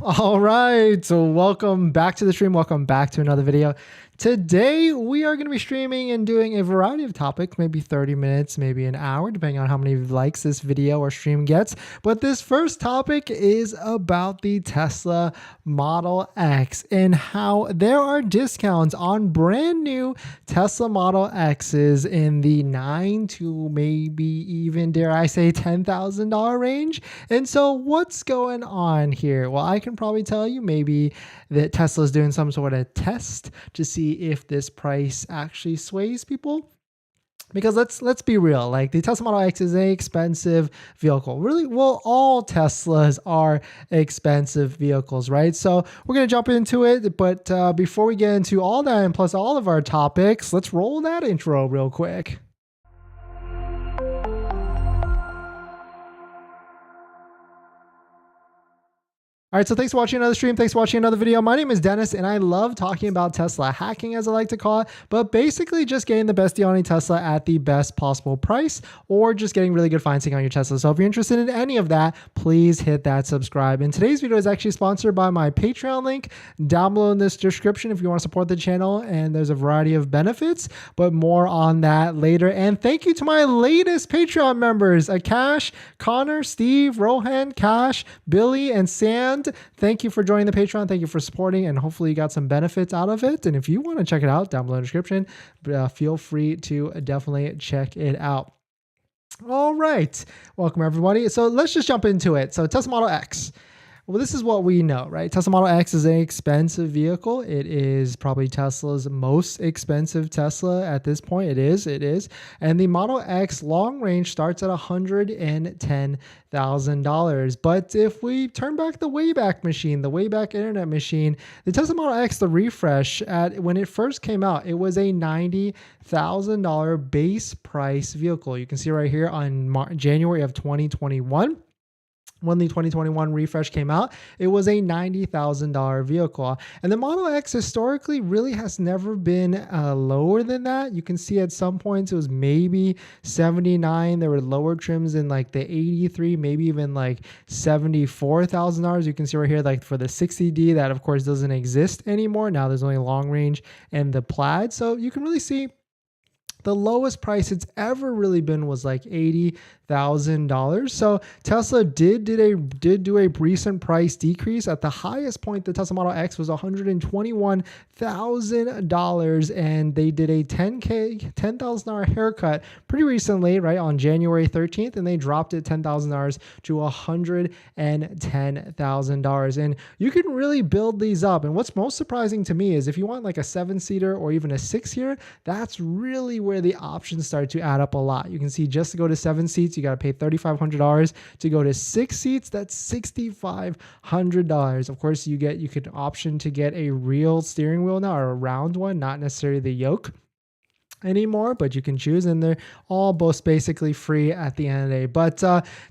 All right, so welcome back to the stream. Welcome back to another video. Today, we are going to be streaming and doing a variety of topics, maybe 30 minutes, maybe an hour, depending on how many likes this video or stream gets. But this first topic is about the Tesla Model X and how there are discounts on brand new Tesla Model X's in the $9,000 to maybe even, dare I say, $10,000 range. And so what's going on here? Well, I can probably tell you maybe that Tesla's doing some sort of test to see if this price actually sways people. Because let's be real, like the Tesla Model X is an expensive vehicle. Really, well, all Teslas are expensive vehicles, right? So we're going to jump into it. But before we get into all that and plus all of our topics, let's roll that intro real quick. All right, so thanks for watching another stream. Thanks for watching another video. My name is Dennis, and I love talking about Tesla hacking, as I like to call it, but basically just getting the best deal on a Tesla at the best possible price, or just getting really good financing on your Tesla. So if you're interested in any of that, please hit that subscribe. And today's video is actually sponsored by my Patreon link down below in this description if you want to support the channel, and there's a variety of benefits, but more on that later. And thank you to my latest Patreon members, Akash, Connor, Steve, Rohan, Cash, Billy, and Sand. Thank you for joining the Patreon. Thank you for supporting, and hopefully you got some benefits out of it. And if you want to check it out down below in the description, feel free to definitely check it out. All right, welcome everybody. So let's just jump into it. So Tesla Model X. Well, this is what we know, right? Tesla Model X is an expensive vehicle. It is probably Tesla's most expensive Tesla at this point. It is. And the Model X long range starts at $110,000. But if we turn back the Wayback Machine, the Wayback Internet Machine, the Tesla Model X, the refresh, when it first came out, it was a $90,000 base price vehicle. You can see right here on January of 2021. When the 2021 refresh came out, it was a $90,000 vehicle. And the Model X historically really has never been lower than that. You can see at some points it was maybe 79. There were lower trims in like the 83, maybe even like $74,000. You can see right here, like for the 60D, that of course doesn't exist anymore. Now there's only long range and the Plaid. So you can really see the lowest price it's ever really been was like $80,000. So Tesla did do a recent price decrease. At the highest point, the Tesla Model X was $121,000, and they did a $10,000 haircut pretty recently, right, on January 13th, and they dropped it $10,000 to $110,000. And you can really build these up. And what's most surprising to me is if you want like a 7-seater or even a 6-seater, that's really where the options start to add up a lot. You can see just to go to 7 seats, you got to pay $3,500. To go to 6 seats, that's $6,500. Of course, you could option to get a real steering wheel now, or a round one, not necessarily the yoke anymore, but you can choose, and they're all both basically free at the end of the day. But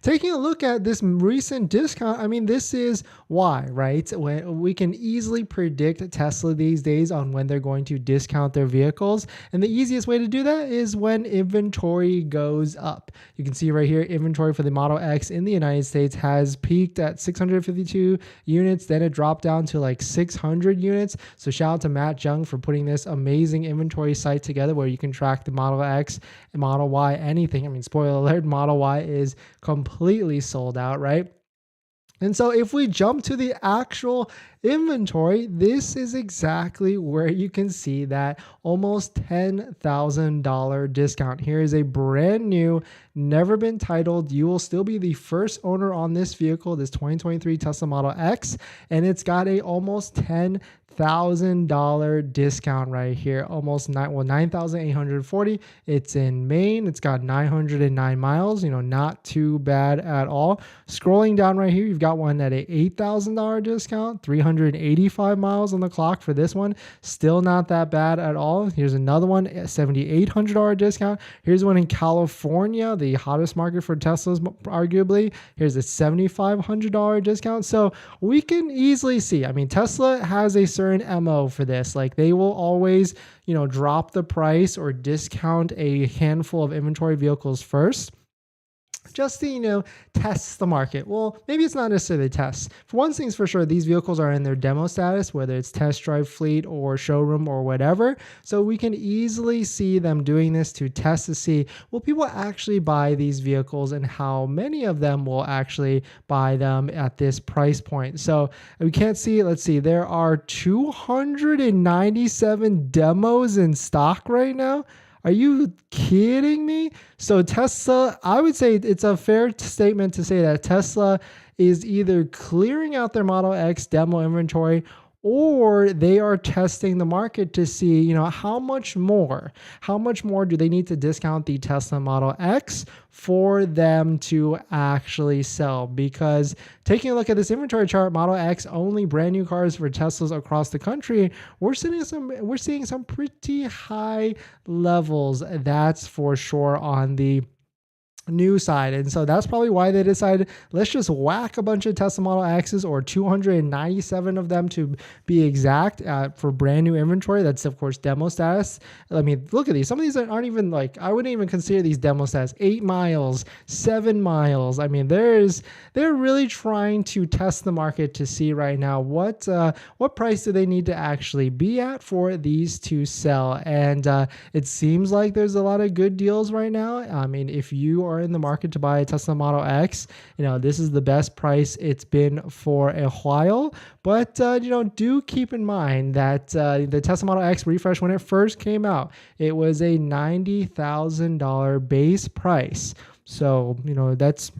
taking a look at this recent discount, I mean, this is why, right? When we can easily predict Tesla these days on when they're going to discount their vehicles, and the easiest way to do that is when inventory goes up. You can see right here, inventory for the Model X in the United States has peaked at 652 units, then it dropped down to like 600 units. So shout out to Matt Jung for putting this amazing inventory site together where you can track the Model X and Model Y, anything. I mean, spoiler alert, Model Y is completely sold out, right? And so if we jump to the actual inventory, this is exactly where you can see that almost $10,000 discount. Here is a brand new, never been titled. You will still be the first owner on this vehicle, this 2023 Tesla Model X, and it's got a almost $10,000 discount right here. Almost 9,840. It's in Maine. It's got 909 miles. Not too bad at all. Scrolling down right here, you've got one at a $8,000 discount. 385 miles on the clock for this one. Still not that bad at all. Here's another one at $7,800 discount. Here's one in California, the hottest market for Teslas, arguably. Here's a $7,500 discount. So we can easily see, I mean, Tesla has a certain MO for this. Like, they will always, drop the price or discount a handful of inventory vehicles first. just to, test the market. Well, maybe it's not necessarily test. For one thing's for sure, these vehicles are in their demo status, whether it's test drive fleet or showroom or whatever. So we can easily see them doing this to test to see, will people actually buy these vehicles and how many of them will actually buy them at this price point. So we can't see, let's see, there are 297 demos in stock right now. Are you kidding me? So Tesla, I would say it's a fair statement to say that Tesla is either clearing out their Model X demo inventory, or they are testing the market to see, how much more do they need to discount the Tesla Model X for them to actually sell? Because taking a look at this inventory chart, Model X only brand new cars for Teslas across the country, we're seeing some pretty high levels, that's for sure, on the new side. And so that's probably why they decided, let's just whack a bunch of Tesla Model X's, or 297 of them to be exact, for brand new inventory. That's of course demo status. I mean, look at these. Some of these aren't even I wouldn't even consider these demo status. 8 miles, 7 miles. I mean, they're really trying to test the market to see right now what price do they need to actually be at for these to sell. And it seems like there's a lot of good deals right now. I mean, if you are in the market to buy a Tesla Model X, this is the best price it's been for a while. But do keep in mind that the Tesla Model X refresh, when it first came out, it was a $90,000 base price. So that's,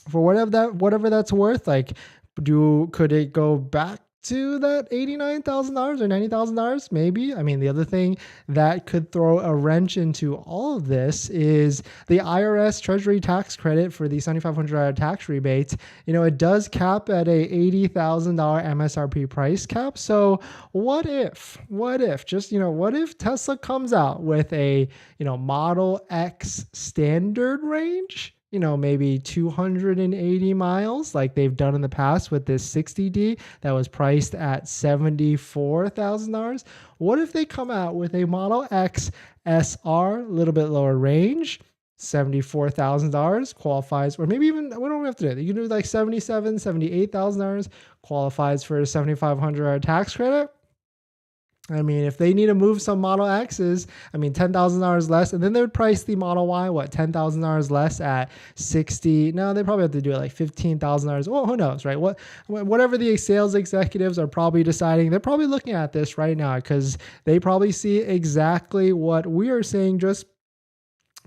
for whatever that's worth. Could it go back to that $89,000 or $90,000? Maybe. I mean, the other thing that could throw a wrench into all of this is the IRS Treasury tax credit for the $7,500 tax rebates. It does cap at a $80,000 MSRP price cap. So what if Tesla comes out with a, Model X standard range? Maybe 280 miles like they've done in the past with this 60D that was priced at $74,000. What if they come out with a Model X SR, a little bit lower range, $74,000 qualifies, or maybe even, what do we have to do? You can do like $77,000, $78,000, qualifies for a $7,500 tax credit. I mean, if they need to move some Model X's, $10,000 less, and then they would price the Model Y, $10,000 less at 60. No, they probably have to do it like $15,000. Well, who knows, right? Whatever the sales executives are probably deciding, they're probably looking at this right now because they probably see exactly what we are saying, just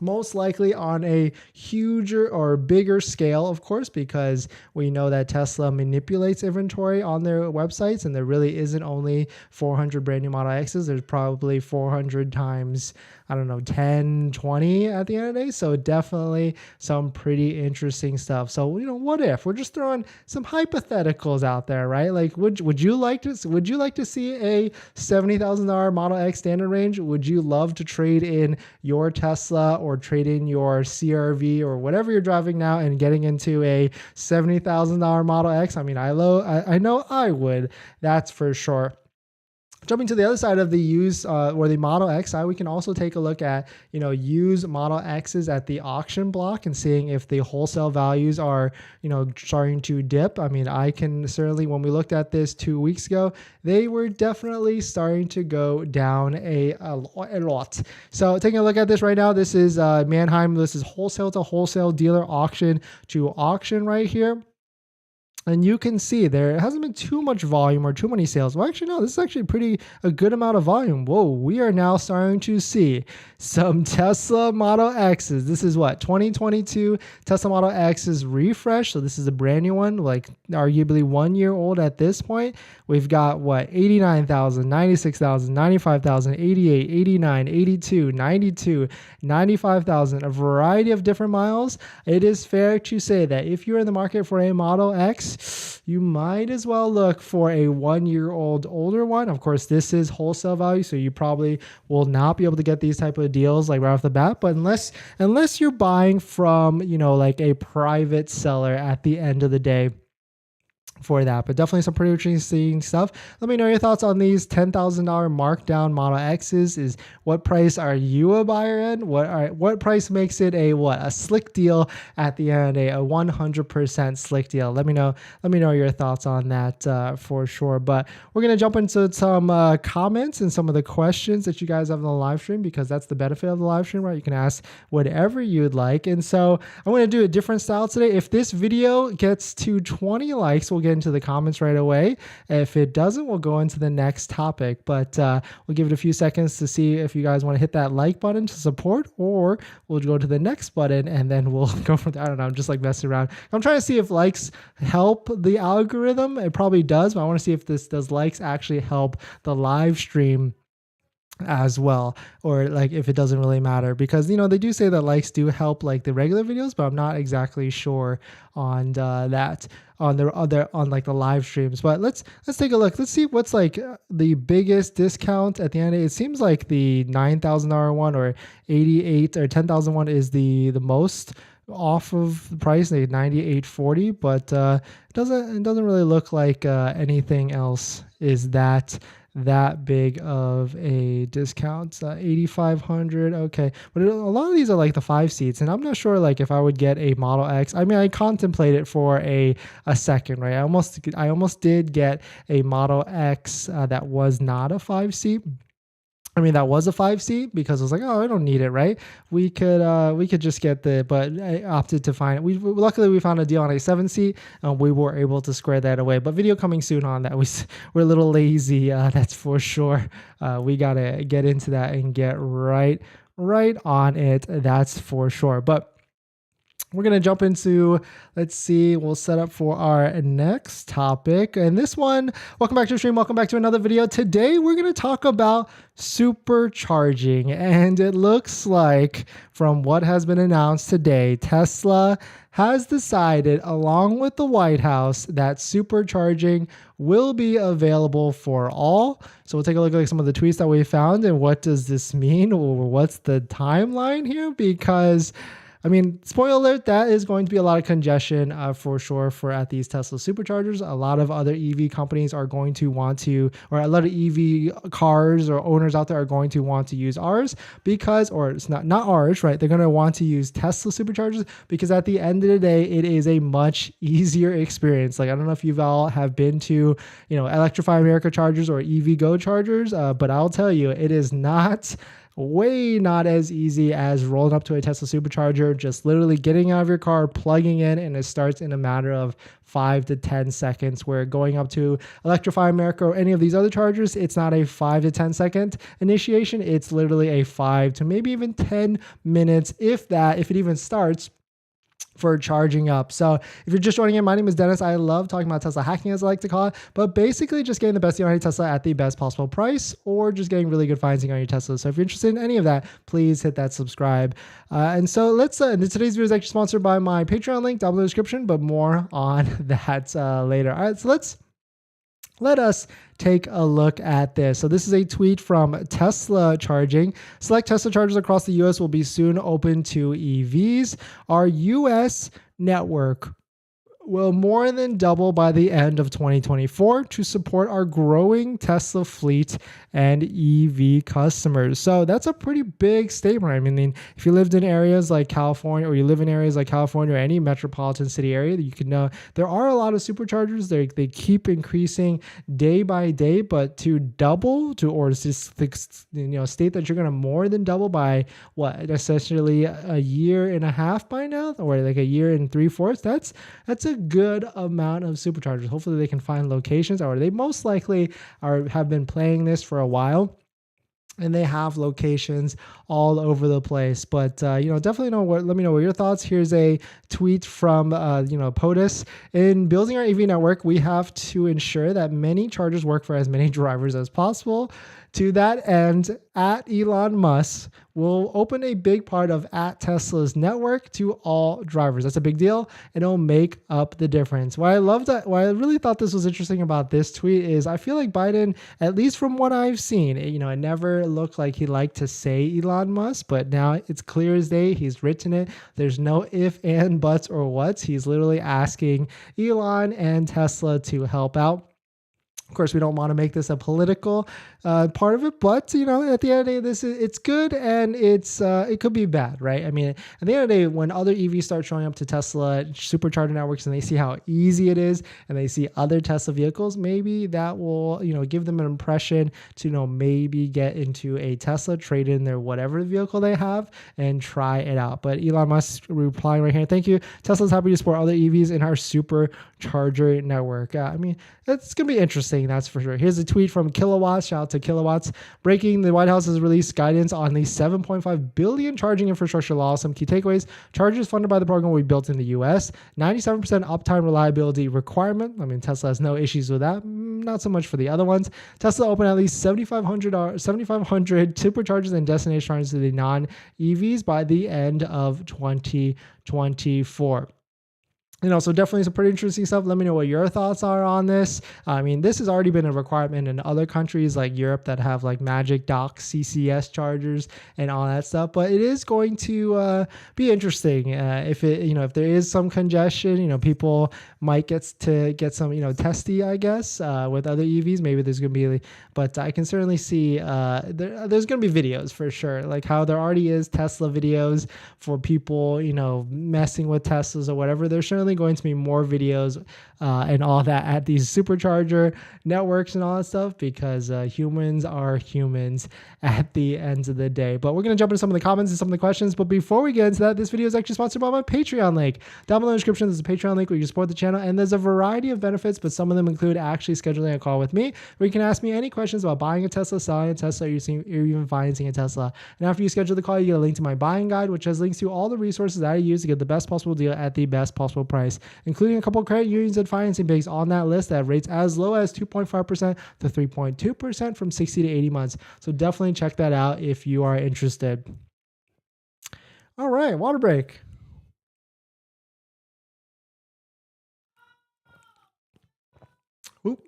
most likely on a huger or bigger scale, of course, because we know that Tesla manipulates inventory on their websites, and there really isn't only 400 brand new Model X's. There's probably 400 times, 10, 20 at the end of the day. So definitely some pretty interesting stuff. So, what if we're just throwing some hypotheticals out there, right? Like, would you like to see a $70,000 Model X standard range? Would you love to trade in your Tesla or trade in your CR-V or whatever you're driving now and getting into a $70,000 Model X? I know I would, that's for sure. Jumping to the other side of the used or the Model X side, we can also take a look at, used Model X's at the auction block and seeing if the wholesale values are, starting to dip. I can certainly, when we looked at this 2 weeks ago, they were definitely starting to go down a lot. So taking a look at this right now, this is Manheim. This is wholesale to wholesale, dealer auction to auction right here. And you can see there hasn't been too much volume or too many sales. Well, actually, no, this is actually a good amount of volume. Whoa, we are now starting to see some Tesla Model X's. This is 2022 Tesla Model X's refresh. So this is a brand new one, like arguably 1 year old at this point. We've got 89,000, 96,000, 95,000, 88, 89, 82, 92, 95,000, a variety of different miles. It is fair to say that if you're in the market for a Model X, you might as well look for a 1 year old older one. Of course, this is wholesale value, so you probably will not be able to get these type of deals like right off the bat. But unless you're buying from, like a private seller at the end of the day, for that. But definitely some pretty interesting stuff. Let me know your thoughts on these $10,000 markdown Model X's. Is what price are you a buyer in? What price makes it a slick deal at the end, a 100% slick deal? Let me know your thoughts on that for sure. But we're gonna jump into some comments and some of the questions that you guys have in the live stream, because that's the benefit of the live stream, right? You can ask whatever you'd like. And so I'm gonna do a different style today. If this video gets to 20 likes, we'll get into the comments right away. If it doesn't, we'll go into the next topic, but we'll give it a few seconds to see if you guys want to hit that like button to support, or we'll go to the next button and then we'll go from there. I don't know, I'm just like messing around. I'm trying to see if likes help the algorithm. It probably does, but I want to see if does likes actually help the live stream as well, or like if it doesn't really matter, because they do say that likes do help like the regular videos, but I'm not exactly sure on that on like the live streams. But let's take a look. Let's see what's like the biggest discount at the end. It seems like the $9,000 one, or 88 or 10,000 one is the most off of the price, like 98.40, but it doesn't really look like anything else is that big of a discount. 8,500. Okay, but a lot of these are like the 5 seats, and I'm not sure like if I would get a Model X. I mean, I contemplated for a second, right? I almost did get a Model X that was not a 5 seat. I mean, that was a 5 seat, because I was like, oh, I don't need it, right? We could just get but I opted to find it. Luckily we found a deal on a 7 seat, and we were able to square that away. But video coming soon on that. We're a little lazy, that's for sure. We gotta get into that and get right on it. That's for sure. But we're going to jump into, let's see, we'll set up for our next topic. And this one, welcome back to the stream. Welcome back to another video. Today, we're going to talk about supercharging. And it looks like, from what has been announced today, Tesla has decided, along with the White House, that supercharging will be available for all. So we'll take a look at like some of the tweets that we found, and what does this mean, or what's the timeline here? Because I mean, spoiler alert, that is going to be a lot of congestion for sure at these Tesla superchargers. A lot of other EV companies are going to want to, or a lot of EV cars or owners out there are going to want to use ours, because, or it's not ours, right? They're going to want to use Tesla superchargers, because at the end of the day, it is a much easier experience. Like, I don't know if you've all have been to, Electrify America chargers or EV Go chargers, but I'll tell you, it is not as easy as rolling up to a Tesla supercharger, just literally getting out of your car, plugging in, and it starts in a matter of 5 to 10 seconds. Where going up to Electrify America or any of these other chargers, it's not a 5 to 10 second initiation. It's literally a 5 to maybe even 10 minutes, if it even starts, for charging up. So if you're just joining in, my name is Dennis. I love talking about Tesla hacking, as I like to call it, but basically just getting the best deal on your Tesla at the best possible price, or just getting really good financing on your Tesla. So if you're interested in any of that, please hit that subscribe. And so today's video is actually sponsored by my Patreon link down below in the description, but more on that later. All right, so let us take a look at this. So this is a tweet from Tesla Charging. Select Tesla chargers across the US will be soon open to EVs. Our US network will more than double by the end of 2024 to support our growing Tesla fleet and EV customers. So that's a pretty big statement. I mean, if you lived in areas like California, or you live in areas like California or any metropolitan city area, you can know there are a lot of superchargers. They keep increasing day by day, but to double or just state that you're going to more than double by essentially a year and a half by now, or like a year and 3/4. That's a good amount of superchargers. Hopefully they can find locations, or they most likely have been playing this for a while, and they have locations all over the place. But definitely let me know what your thoughts. Here's a tweet from POTUS. In building our EV network, we have to ensure that many chargers work for as many drivers as possible. To that end, at Elon Musk will open a big part of at Tesla's network to all drivers. That's a big deal, and it'll make up the difference. What I really thought this was interesting about this tweet is I feel like Biden, at least from what I've seen, it never looked like he liked to say Elon Musk, but now it's clear as day. He's written it. There's no if, and, buts, or whats. He's literally asking Elon and Tesla to help out. Of course, we don't want to make this a political part of it, but at the end of the day, it's good and it could be bad, right? I mean, at the end of the day, when other EVs start showing up to Tesla Supercharger networks and they see how easy it is, and they see other Tesla vehicles, maybe that will give them an impression to maybe get into a Tesla, trade in their whatever vehicle they have, and try it out. But Elon Musk replying right here, thank you. Tesla's happy to support other EVs in our Supercharger network. I mean, it's gonna be interesting. That's for sure. Here's a tweet from Kilowatts. Shout out to Kilowatts. Breaking: the White House has released guidance on the $7.5 billion charging infrastructure law. Some key takeaways: chargers funded by the program will be built in the U.S. 97% uptime reliability requirement. I mean, Tesla has no issues with that. Not so much for the other ones. Tesla opened at least 7,500 superchargers and destination chargers to the non-EVs by the end of 2024. So definitely some pretty interesting stuff. Let me know what your thoughts are on this. I mean, this has already been a requirement in other countries like Europe that have like MAGBAK CCS chargers and all that stuff. But it is going to be interesting if there is some congestion. People might get some testy, I guess, with other EVs. Maybe there's going to be, but I can certainly see there's going to be videos for sure, like how there already is Tesla videos for people messing with Teslas or whatever. There's certainly going to be more videos and all that at these supercharger networks and all that stuff, because humans are humans at the end of the day. But we're going to jump into some of the comments and some of the questions. But before we get into that, this video is actually sponsored by my Patreon link. Down below in the description, there's a Patreon link where you can support the channel, and there's a variety of benefits, but some of them include actually scheduling a call with me where you can ask me any questions about buying a Tesla, selling a Tesla, or even financing a Tesla. And after you schedule the call, you get a link to my buying guide, which has links to all the resources that I use to get the best possible deal at the best possible price, including a couple of credit unions and financing banks on that list that have rates as low as 2.5% to 3.2% from 60 to 80 months. So definitely check that out if you are interested. All right, water break. Oop.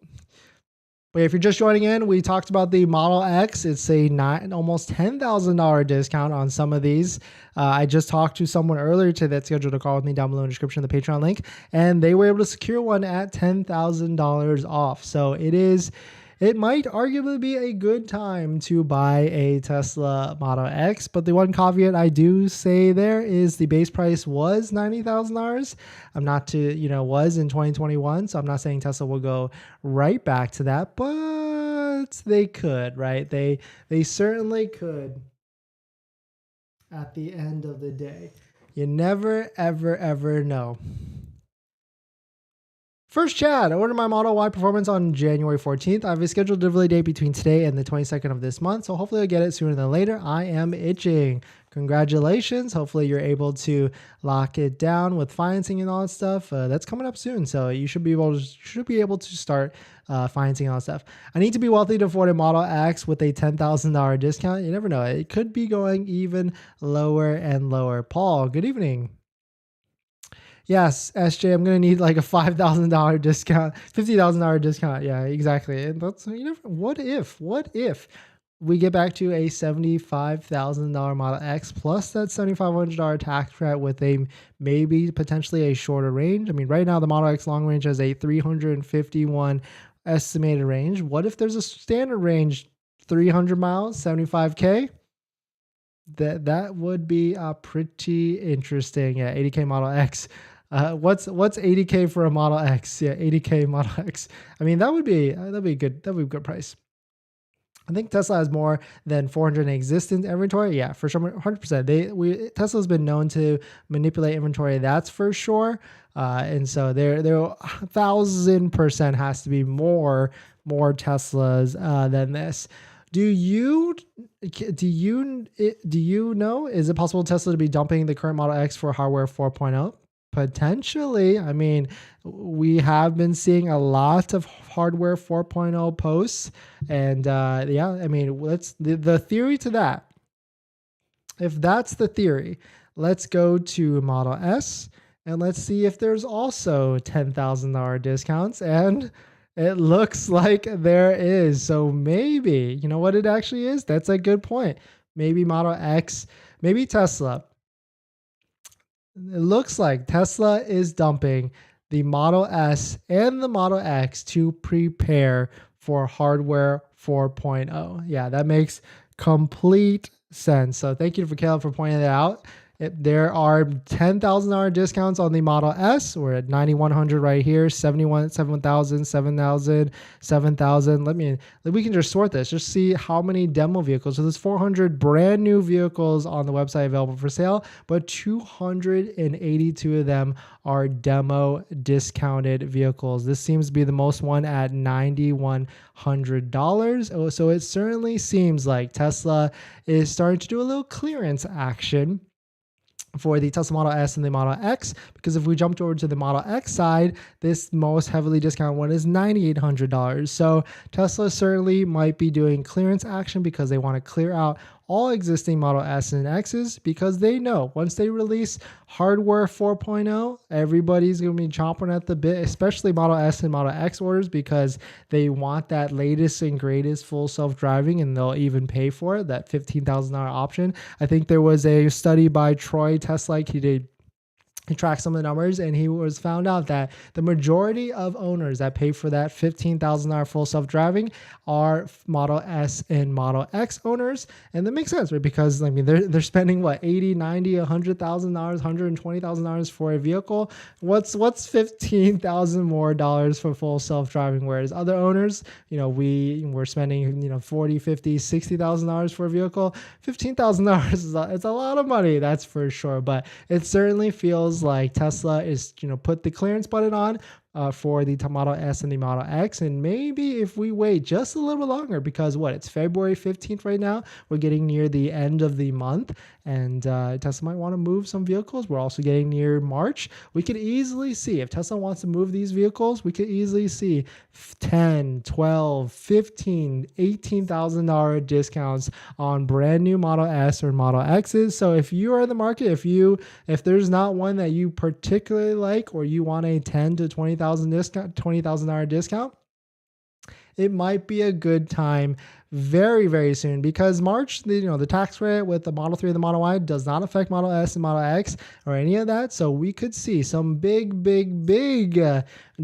But if you're just joining in, we talked about the Model X. It's a almost $10,000 discount on some of these. I just talked to someone earlier today that scheduled a call with me down below in the description of the Patreon link, and they were able to secure one at $10,000 off. So it might arguably be a good time to buy a Tesla Model X, but the one caveat I do say there is the base price was $90,000. I'm not was in 2021, so I'm not saying Tesla will go right back to that, but they could, right? They certainly could at the end of the day. You never, ever, ever know. First Chad, I ordered my Model Y Performance on January 14th. I have a scheduled delivery date between today and the 22nd of this month, so hopefully I'll get it sooner than later. I am itching. Congratulations. Hopefully you're able to lock it down with financing and all that stuff. That's coming up soon, so you should be able to start financing all that stuff. I need to be wealthy to afford a Model X with a $10,000 discount. You never know. It could be going even lower and lower. Paul, good evening. Yes, SJ, I'm going to need like a $5,000 discount, $50,000 discount. Yeah, exactly. And that's, what if we get back to a $75,000 Model X plus that $7,500 tax credit with a maybe potentially a shorter range? I mean, right now the Model X long range has a 351 estimated range. What if there's a standard range, 300 miles, 75K? That would be pretty interesting. Yeah, 80K Model X. What's 80K for a Model X? Yeah, 80K Model X. I mean, that'd be good. That'd be a good price. I think Tesla has more than 400 in existing inventory. Yeah, for sure, 100%. Tesla's been known to manipulate inventory. That's for sure. And so there 1,000% has to be more Teslas than this. Do you know, is it possible Tesla to be dumping the current Model X for hardware 4.0? Potentially. I mean, we have been seeing a lot of hardware 4.0 posts. And yeah, I mean, let's the theory to that. If that's the theory, let's go to Model S and let's see if there's also $10,000 discounts. And it looks like there is. So maybe, you know what it actually is? That's a good point. Maybe Model X, maybe Tesla. It looks like Tesla is dumping the Model S and the Model X to prepare for hardware 4.0. Yeah, that makes complete sense. So thank you for Caleb for pointing that out. There are $10,000 discounts on the Model S. We're at 9,100 right here, 71, 7,000, 7,000, 7,000. We can just sort this, just see how many demo vehicles. So there's 400 brand new vehicles on the website available for sale, but 282 of them are demo discounted vehicles. This seems to be the most one at $9,100. So it certainly seems like Tesla is starting to do a little clearance action for the Tesla Model S and the Model X, because if we jumped over to the Model X side, this most heavily discounted one is $9,800. So Tesla certainly might be doing clearance action because they want to clear out all existing Model S and X's, because they know once they release hardware 4.0, everybody's going to be chomping at the bit, especially Model S and Model X orders, because they want that latest and greatest full self-driving, and they'll even pay for it, that $15,000 option. I think there was a study by Troy Tesla. He tracked some of the numbers, and he was found out that the majority of owners that pay for that $15,000 full self-driving are Model S and Model X owners. And that makes sense, right? Because I mean, they're spending what, $80, $90, $100,000, $120,000 for a vehicle. What's $15,000 more for full self-driving? Whereas other owners, you know, we're spending, you know, $40, $50, $60,000 for a vehicle. $15,000 is it's a lot of money, that's for sure. But it certainly feels like Tesla is, you know, put the clearance button on for the Model S and the Model X. And maybe if we wait just a little longer, because it's February 15th right now, we're getting near the end of the month, and Tesla might want to move some vehicles. We're also getting near March. We could easily see, if Tesla wants to move these vehicles, we could easily see $10, $12, $15, $18,000 discounts on brand new Model S or Model X's. So if you are in the market, if there's not one that you particularly like, or you want a $10,000 to $20,000 discount, it might be a good time very, very soon, because March, the tax rate with the Model 3 and the Model Y does not affect Model S and Model X or any of that. So we could see some big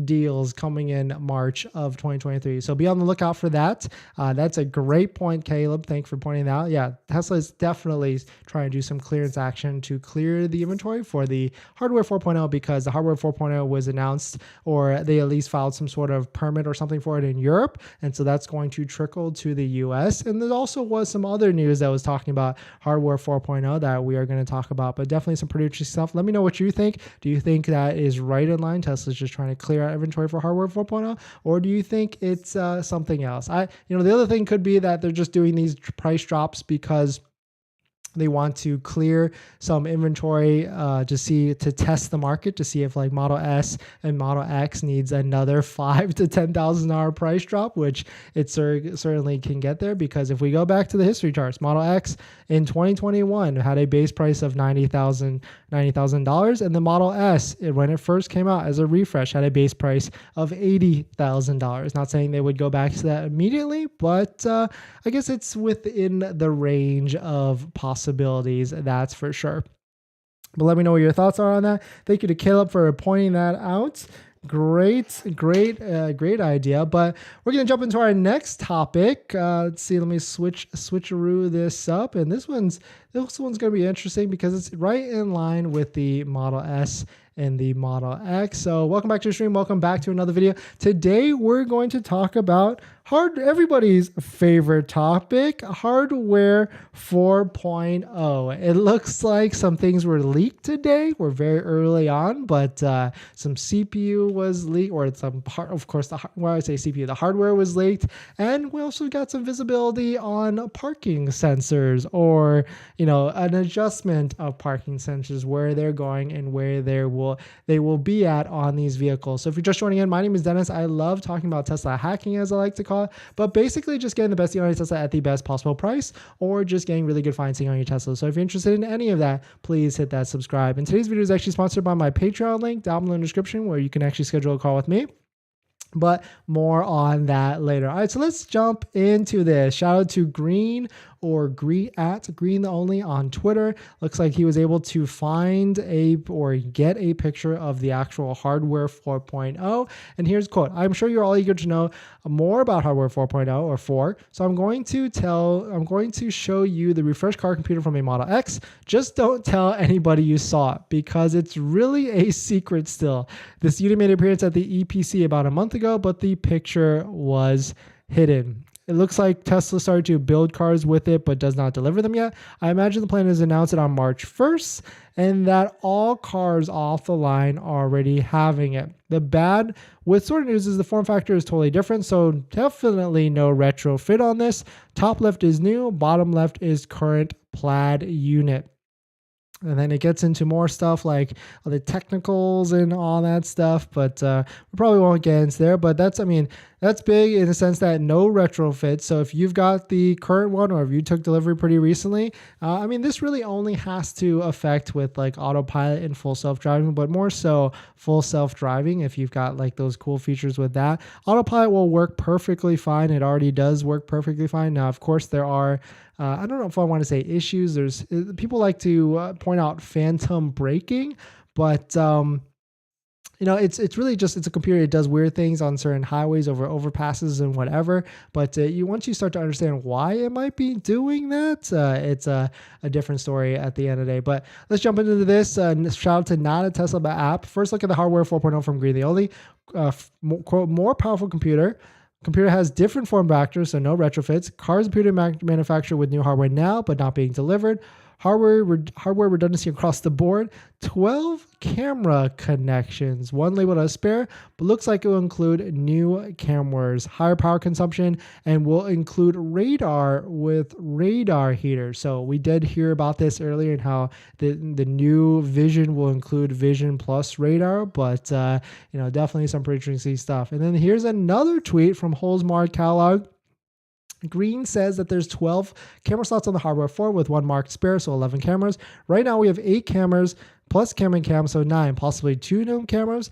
deals coming in March of 2023. So be on the lookout for that. That's a great point, Caleb. Thanks for pointing that out. Yeah, Tesla is definitely trying to do some clearance action to clear the inventory for the hardware 4.0, because the hardware 4.0 was announced, or they at least filed some sort of permit or something for it in Europe. And so that's going to trickle to the US. And there also was some other news that was talking about hardware 4.0 that we are going to talk about, but definitely some pretty interesting stuff. Let me know what you think. Do you think that is right in line? Tesla's just trying to clear out inventory for hardware 4.0, or do you think it's something else? The other thing could be that they're just doing these price drops because they want to clear some inventory to test the market, to see if like Model S and Model X needs another $5,000 to $10,000 price drop, which it certainly can get there. Because if we go back to the history charts, Model X in 2021 had a base price of $90,000, and the Model S, when it first came out as a refresh, had a base price of $80,000. Not saying they would go back to that immediately, but I guess it's within the range of possibilities, that's for sure. But let me know what your thoughts are on that. Thank you to Caleb for pointing that out. Great idea. But we're going to jump into our next topic. Let's see. Let me switcheroo this up. And this one's going to be interesting because it's right in line with the Model S and the Model X. So welcome back to the stream. Welcome back to another video. Today, we're going to talk about everybody's favorite topic, hardware 4.0. It looks like some things were leaked today. We're very early on, but some CPU was leaked, or some part, of course, when I say CPU, the hardware was leaked, and we also got some visibility on parking sensors, or an adjustment of parking sensors, where they're going and where they will be at on these vehicles. So if you're just joining in, my name is Dennis. I love talking about Tesla hacking, as I like to call it, but basically just getting the best deal on your Tesla at the best possible price, or just getting really good financing on your Tesla. So if you're interested in any of that, please hit that subscribe. And today's video is actually sponsored by my Patreon link down below in the description, where you can actually schedule a call with me. But more on that later. All right, so let's jump into this. Shout out to Green, or at Green the Only on Twitter. Looks like he was able to find or get a picture of the actual hardware 4.0. And here's a quote. I'm sure you're all eager to know more about hardware 4.0 or 4. So I'm going to show you the refreshed car computer from a Model X. Just don't tell anybody you saw it, because it's really a secret still. This unit made an appearance at the EPC about a month ago, but the picture was hidden. It looks like Tesla started to build cars with it, but does not deliver them yet. I imagine the plan is announced it on March 1st, and that all cars off the line are already having it. The bad with sort of news is the form factor is totally different, so definitely no retrofit on this. Top left is new, bottom left is current plaid unit. And then it gets into more stuff like the technicals and all that stuff, but we probably won't get into there. But that's big in the sense that no retrofit. So if you've got the current one, or if you took delivery pretty recently, this really only has to affect with like autopilot and full self-driving, but more so full self-driving. If you've got like those cool features with that, autopilot will work perfectly fine. It already does work perfectly fine. Now, of course, there are I don't know if I want to say issues. There's people like to point out phantom braking, but it's really just, it's a computer. It does weird things on certain highways, over overpasses and whatever. But once you start to understand why it might be doing that, it's a different story at the end of the day. But let's jump into this. Shout out to Not a Tesla But app. First look at the hardware 4.0 from Green the Only. Quote, more powerful computer. Computer has different form factors, so no retrofits. Cars computer manufactured with new hardware now, but not being delivered. Hardware redundancy across the board. 12 camera connections, one labeled as spare, but looks like it will include new cameras, higher power consumption, and will include radar with radar heater. So we did hear about this earlier, and how the new Vision will include Vision plus radar, but definitely some pretty interesting stuff. And then here's another tweet from Holzmark Catalog. Green says that there's 12 camera slots on the hardware 4 with one marked spare, so 11 cameras. Right now we have 8 cameras plus cam, so 9, possibly 2 new cameras.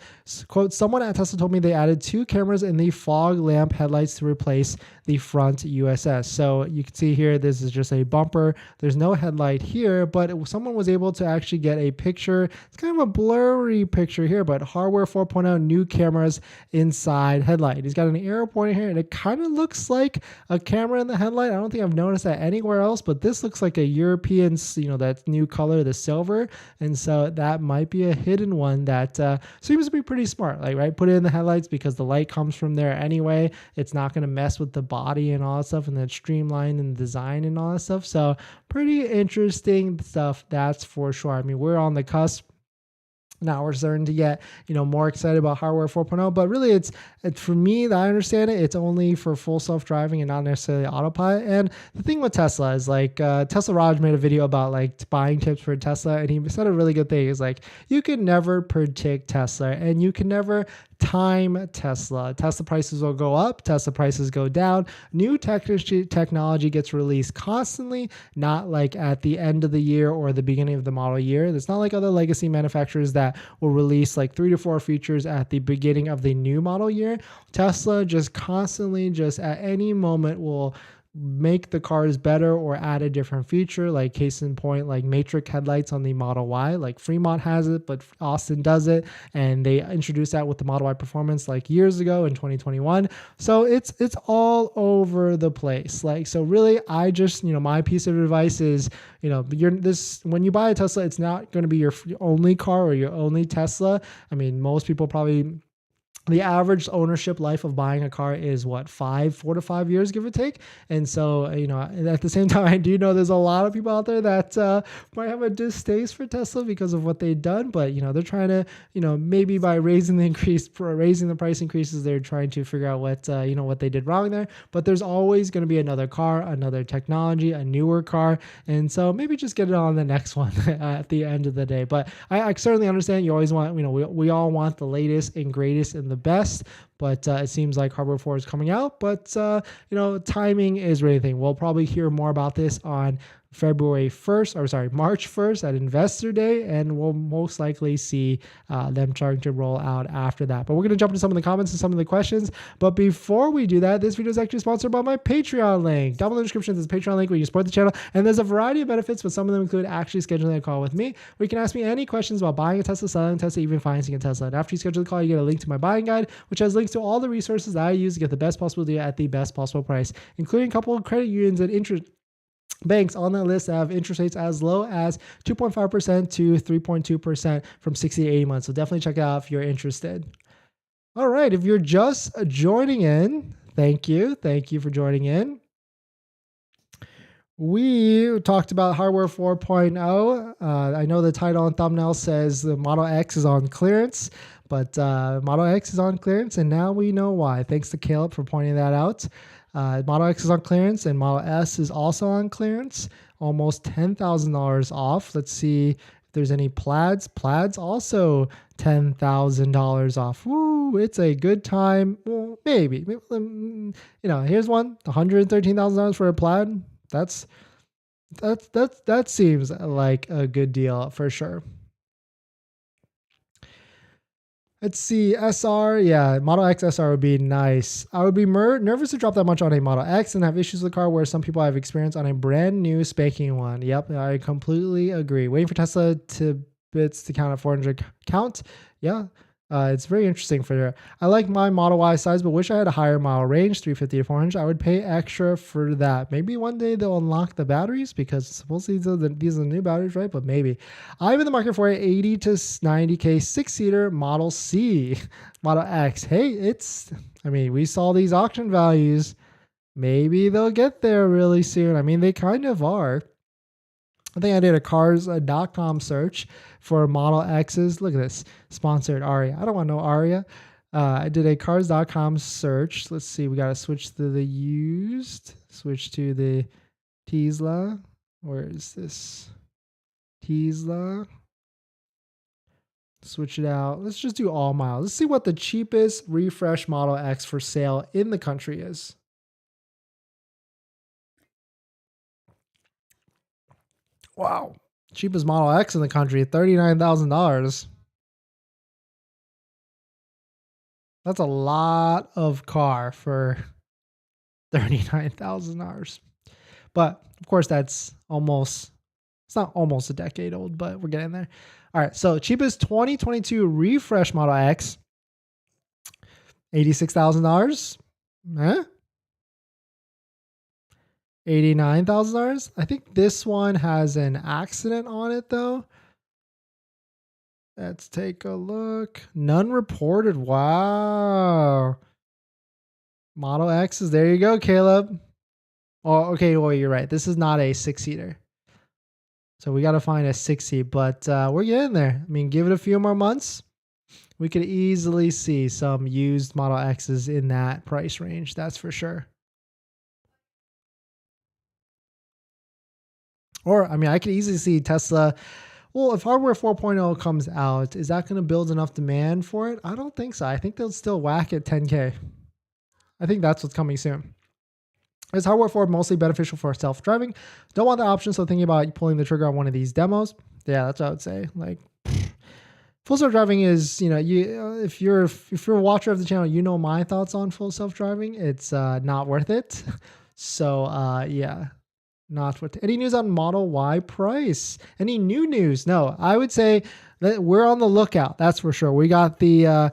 Quote, someone at Tesla told me they added 2 cameras in the fog lamp headlights to replace the front USS. So you can see here, this is just a bumper. There's no headlight here, but someone was able to actually get a picture. It's kind of a blurry picture here, but hardware 4.0, new cameras inside headlight. He's got an arrow pointing here, and it kind of looks like a camera in the headlight. I don't think I've noticed that anywhere else, but this looks like a European, that new color, the silver. And so that might be a hidden one that seems to be pretty smart. Like, right, put it in the headlights because the light comes from there anyway. It's not going to mess with the body and all that stuff, and then streamlined in the design and all that stuff. So pretty interesting stuff, that's for sure. We're on the cusp. Now we're starting to get, more excited about hardware 4.0, but really it's for me, that I understand it, it's only for full self-driving and not necessarily autopilot. And the thing with Tesla is like, Tesla Raj made a video about like buying tips for Tesla, and he said a really good thing. Is like, you can never predict Tesla, and you can never time Tesla. Tesla prices will go up, Tesla prices go down. New technology gets released constantly, not like at the end of the year or the beginning of the model year. It's not like other legacy manufacturers that will release like 3 to 4 features at the beginning of the new model year. Tesla just constantly, just at any moment, will make the cars better or add a different feature. Like case in point, like matrix headlights on the Model Y, like Fremont has it, but Austin does it, and they introduced that with the Model Y Performance like years ago in 2021. So it's all over the place. Like, so really, I just, my piece of advice is, when you buy a Tesla, it's not going to be your only car or your only Tesla. Most people probably the average ownership life of buying a car is what, 4 to 5 years, give or take. And so, at the same time, I do know there's a lot of people out there that might have a distaste for Tesla because of what they've done, but they're trying to, maybe by raising the price increases, they're trying to figure out what they did wrong there. But there's always going to be another car, another technology, a newer car, and so maybe just get it on the next one at the end of the day. But I certainly understand you always want, we all want the latest and greatest and the best, but it seems like hardware 4 is coming out, but timing is really anything. We'll probably hear more about this on March 1st at Investor Day, and we'll most likely see them starting to roll out after that. But we're going to jump into some of the comments and some of the questions. But before we do that, this video is actually sponsored by my Patreon link. Down below in the description, there's a Patreon link where you support the channel, and there's a variety of benefits, but some of them include actually scheduling a call with me, where you can ask me any questions about buying a Tesla, selling a Tesla, even financing a Tesla. And after you schedule the call, you get a link to my buying guide, which has links to all the resources that I use to get the best possible deal at the best possible price, including a couple of credit unions and interest banks on that list have interest rates as low as 2.5% to 3.2% from 60 to 80 months. So definitely check it out if you're interested. All right. If you're just joining in, thank you. Thank you for joining in. We talked about hardware 4.0. I know the title and thumbnail says the Model X is on clearance, but Model X is on clearance, and now we know why. Thanks to Caleb for pointing that out. Model X is on clearance, and Model S is also on clearance, almost $10,000 off. Let's see if there's any plaids. Plaids also $10,000 off. Woo! It's a good time. Well, maybe. Here's one: $113,000 for a plaid. That seems like a good deal for sure. Let's see, SR, yeah, Model X SR would be nice. I would be nervous to drop that much on a Model X and have issues with the car where some people have experience on a brand new spanking one. Yep, I completely agree. Waiting for Tesla to bits to count at 400 count. Yeah, it's very interesting for her. I like my Model Y size, but wish I had a higher mile range, 350 to 400. I would pay extra for that. Maybe one day they'll unlock the batteries because supposedly these are the new batteries, right? But maybe. I'm in the market for a 80 to 90K 6-seater Model C. Model X. Hey, we saw these auction values. Maybe they'll get there really soon. I mean, they kind of are. I think I did a cars.com search for Model X's. Look at this. Sponsored Aria. I don't want no Aria. I did a cars.com search. Let's see. We got to switch to the used. Switch to the Tesla. Where is this? Tesla. Switch it out. Let's just do all miles. Let's see what the cheapest refresh Model X for sale in the country is. Wow. Cheapest Model X in the country, $39,000. That's a lot of car for $39,000. But of course, it's not almost a decade old, but we're getting there. All right. So cheapest 2022 refresh Model X, $86,000. $89,000. I think this one has an accident on it though. Let's take a look. None reported. Wow. Model X is there. You go, Caleb. Oh, okay. Well, you're right. This is not a 6-seater. So we got to find a 6-seat, but we're getting there. I mean, give it a few more months. We could easily see some used Model X's in that price range. That's for sure. Or, I could easily see Tesla. Well, if hardware 4.0 comes out, is that going to build enough demand for it? I don't think so. I think they'll still whack at 10K. I think that's what's coming soon. Is hardware 4 mostly beneficial for self-driving? Don't want the option, so thinking about pulling the trigger on one of these demos. Yeah, that's what I would say. Like, full self-driving is, if you're a watcher of the channel, you know my thoughts on full self-driving. It's not worth it. So, yeah. Not what. Any news on Model Y price? Any new news? No, I would say that we're on the lookout. That's for sure. We got the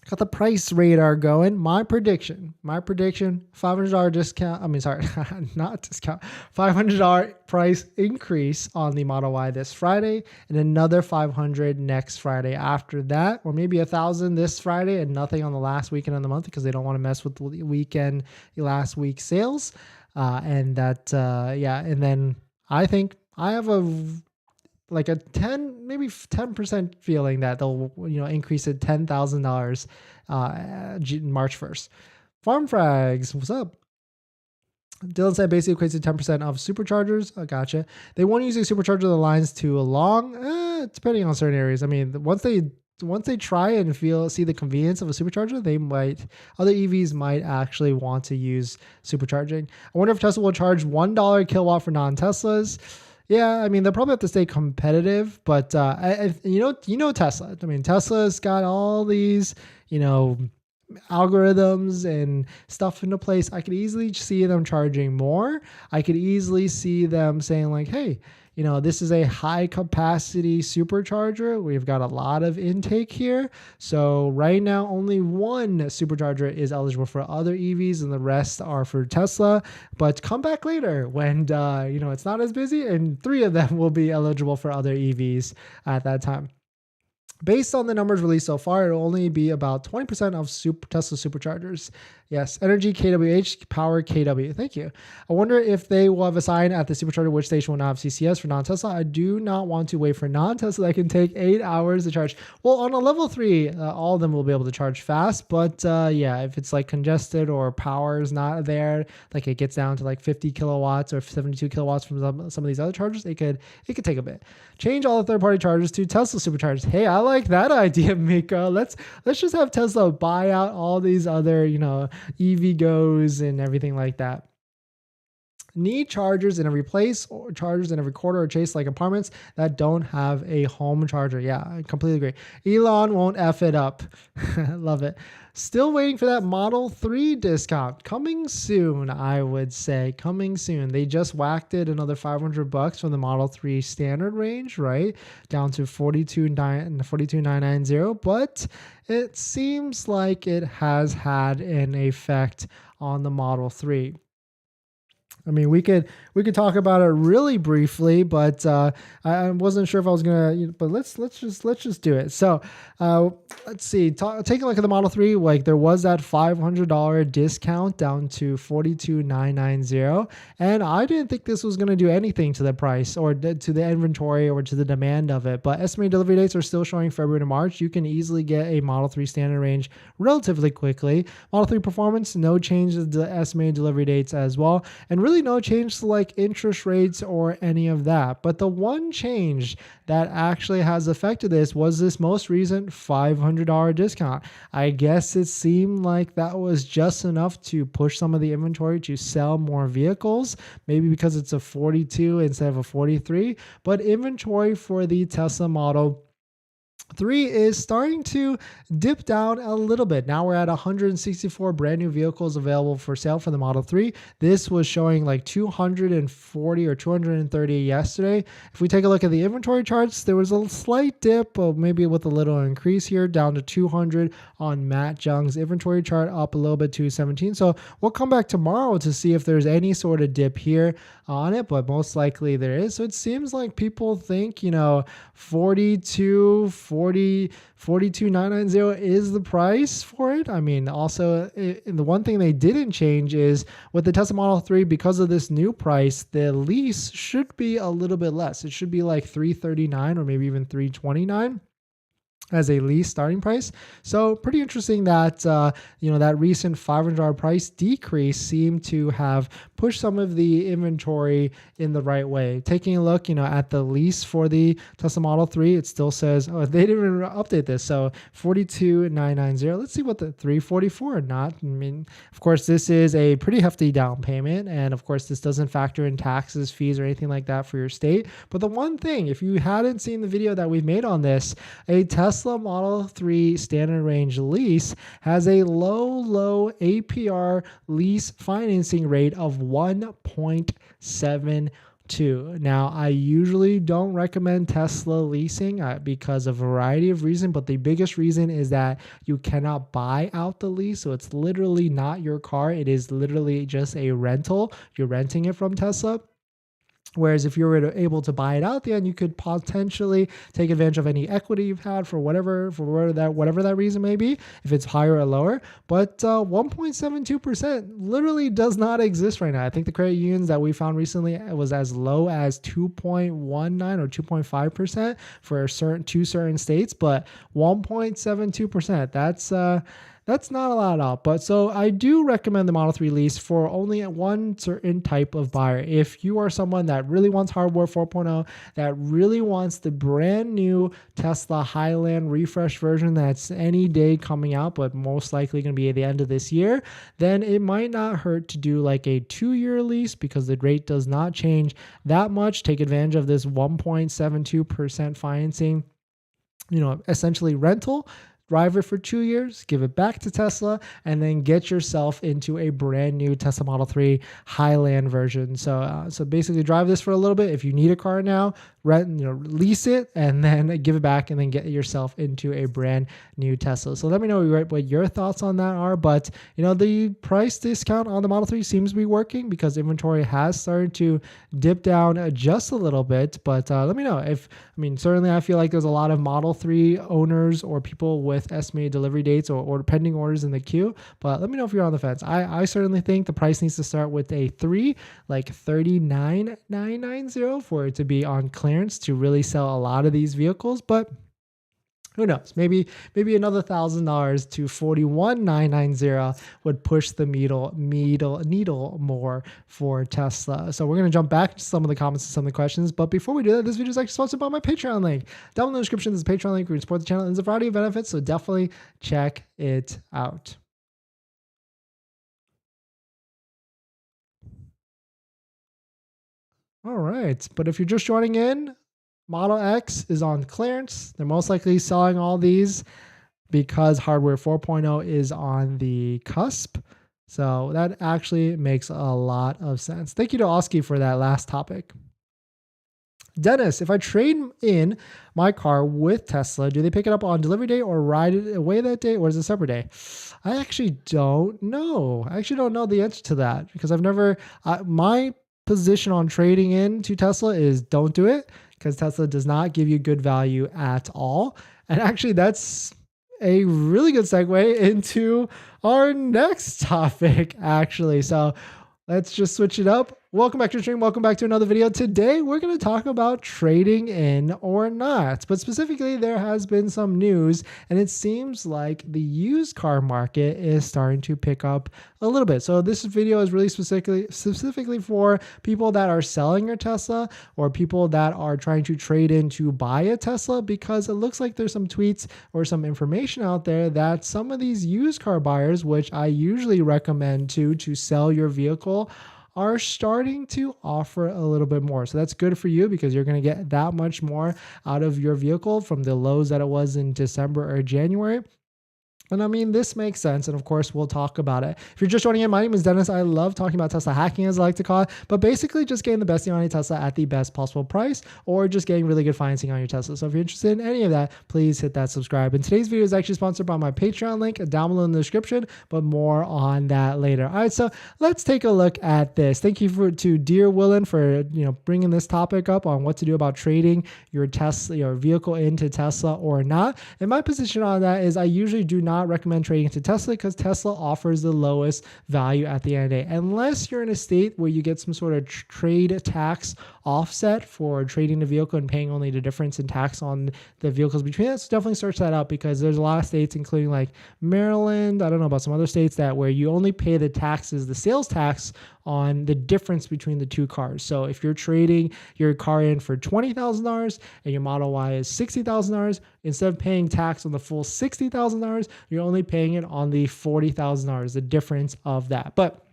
Got the price radar going. My prediction, $500 discount. I mean, sorry, not discount. $500 price increase on the Model Y this Friday, and another $500 next Friday after that, or maybe $1,000 this Friday and nothing on the last weekend of the month because they don't want to mess with the weekend, last week's sales. And then I think I have like a 10, maybe 10% feeling that they'll, increase it $10,000 March 1st. Farm Frags, what's up? Dylan said basically equates to 10% of superchargers. I gotcha. They won't use a supercharger that lines too long, depending on certain areas. I mean, once they try and see the convenience of a supercharger, other EVs might actually want to use supercharging. I wonder if Tesla will charge $1 a kilowatt for non-Teslas. Yeah, I mean, they'll probably have to stay competitive, but Tesla. I mean, Tesla's got all these, algorithms and stuff into place. I could easily see them charging more. I could easily see them saying like, hey, this is a high capacity supercharger. We've got a lot of intake here. So right now, only one supercharger is eligible for other EVs and the rest are for Tesla. But come back later when, it's not as busy and 3 of them will be eligible for other EVs at that time. Based on the numbers released so far, it'll only be about 20% of Tesla superchargers. Yes, Energy KWH, Power KW. Thank you. I wonder if they will have a sign at the supercharger which station will not have CCS for non-Tesla. I do not want to wait for non-Tesla that can take 8 hours to charge. Well, on a level 3, all of them will be able to charge fast. But if it's like congested or power is not there, like it gets down to like 50 kilowatts or 72 kilowatts from some of these other chargers, it could take a bit. Change all the third-party chargers to Tesla superchargers. Hey, I like that idea, Mika. Let's just have Tesla buy out all these other, EV goes and everything like that. Need chargers in every place or chargers in every quarter or chase like apartments that don't have a home charger. Yeah, I completely agree. Elon won't F it up. Love it. Still waiting for that Model 3 discount. Coming soon, I would say. Coming soon. They just whacked it another $500 from the Model 3 standard range, right? Down to $42,990. But it seems like it has had an effect on the Model 3. I mean, we could talk about it really briefly, but I wasn't sure if I was gonna. But let's just do it. So let's see. Take a look at the Model 3. Like there was that $500 discount down to $42,990, and I didn't think this was gonna do anything to the price or to the inventory or to the demand of it. But estimated delivery dates are still showing February to March. You can easily get a Model 3 standard range relatively quickly. Model 3 performance, no change to the estimated delivery dates as well, and really no change to like interest rates or any of that. But the one change that actually has affected this was this most recent $500 discount. I guess it seemed like that was just enough to push some of the inventory to sell more vehicles, maybe because it's a 42 instead of a 43. But inventory for the Tesla Model 3 is starting to dip down a little bit. Now we're at 164 brand new vehicles available for sale for the Model 3. This was showing like 240 or 230 yesterday. If we take a look at the inventory charts, there was a slight dip, maybe with a little increase here, down to 200 on Matt Jung's inventory chart, up a little bit to 17. So we'll come back tomorrow to see if there's any sort of dip here on it, but most likely there is. So it seems like people think, 42,990 is the price for it. I mean, also the one thing they didn't change is with the Tesla Model 3, because of this new price, the lease should be a little bit less. It should be like $339 or maybe even $329 as a lease starting price. So pretty interesting that, that recent $500 price decrease seemed to have pushed some of the inventory in the right way. Taking a look, at the lease for the Tesla Model 3, it still says, they didn't even update this. So 42,990. Let's see what the 344 or not. I mean, of course, this is a pretty hefty down payment. And of course, this doesn't factor in taxes, fees, or anything like that for your state. But the one thing, if you hadn't seen the video that we've made on this, a Tesla Model 3 standard range lease has a low APR lease financing rate of 1.74%. 2. Now, I usually don't recommend Tesla leasing because of a variety of reasons, but the biggest reason is that you cannot buy out the lease. So it's literally not your car. It is literally just a rental. You're renting it from Tesla. Whereas if you were able to buy it out at the end, you could potentially take advantage of any equity you've had for whatever that reason may be, if it's higher or lower. But 1.72% literally does not exist right now. I think the credit unions that we found recently was as low as 2.19 or 2.5% for two certain states, but 1.72%. That's not a lot at all. But so I do recommend the Model 3 lease for only one certain type of buyer. If you are someone that really wants hardware 4.0, that really wants the brand new Tesla Highland refresh version that's any day coming out, but most likely going to be at the end of this year, then it might not hurt to do like a 2-year lease because the rate does not change that much. Take advantage of this 1.72% financing, essentially rental. Drive it for 2 years, give it back to Tesla, and then get yourself into a brand new Tesla Model 3 Highland version. So basically drive this for a little bit. If you need a car now, lease it and then give it back and then get yourself into a brand new Tesla. So let me know what your thoughts on that are. But, the price discount on the Model 3 seems to be working because inventory has started to dip down just a little bit. But let me know certainly I feel like there's a lot of Model 3 owners or people with estimated delivery dates or pending orders in the queue. But let me know if you're on the fence. I certainly think the price needs to start with a 3, like $39,990 for it to be on clearance to really sell a lot of these vehicles. But who knows? Maybe another $1,000 to $41,990 would push the needle more for Tesla. So we're going to jump back to some of the comments and some of the questions. But before we do that, this video is actually sponsored by my Patreon link. Down in the description, there's a Patreon link where you can support the channel. And there's a variety of benefits, so definitely check it out. All right, but if you're just joining in, Model X is on clearance. They're most likely selling all these because hardware 4.0 is on the cusp. So that actually makes a lot of sense. Thank you to Oski for that last topic. Dennis, if I trade in my car with Tesla, do they pick it up on delivery day or ride it away that day, or is it a separate day? I actually don't know. I actually don't know the answer to that because I've never, my position on trading into Tesla is don't do it because Tesla does not give you good value at all. And actually that's a really good segue into our next topic actually. So let's just switch it up. Welcome back to the stream. Welcome back to another video. Today, we're going to talk about trading in or not. But specifically, there has been some news, and it seems like the used car market is starting to pick up a little bit. So this video is really specifically for people that are selling your Tesla or people that are trying to trade in to buy a Tesla, because it looks like there's some tweets or some information out there that some of these used car buyers, which I usually recommend to sell your vehicle, are starting to offer a little bit more. So that's good for you because you're going to get that much more out of your vehicle from the lows that it was in December or January. And I mean, this makes sense. And of course, we'll talk about it. If you're just joining in, my name is Dennis. I love talking about Tesla hacking, as I like to call it, but basically just getting the best deal on your Tesla at the best possible price, or just getting really good financing on your Tesla. So if you're interested in any of that, please hit that subscribe. And today's video is actually sponsored by my Patreon link down below in the description, but more on that later. All right, so let's take a look at this. Thank you to Dear Willen for bringing this topic up on what to do about trading your vehicle into Tesla or not. And my position on that is I usually do not recommend trading into Tesla because Tesla offers the lowest value at the end of the day. Unless you're in a state where you get some sort of trade tax offset for trading the vehicle and paying only the difference in tax on the vehicles between it. So definitely search that out because there's a lot of states, including like Maryland, I don't know about some other states, that where you only pay the taxes, the sales tax on the difference between the two cars. So if you're trading your car in for $20,000 and your Model Y is $60,000, instead of paying tax on the full $60,000, you're only paying it on the $40,000, the difference of that. But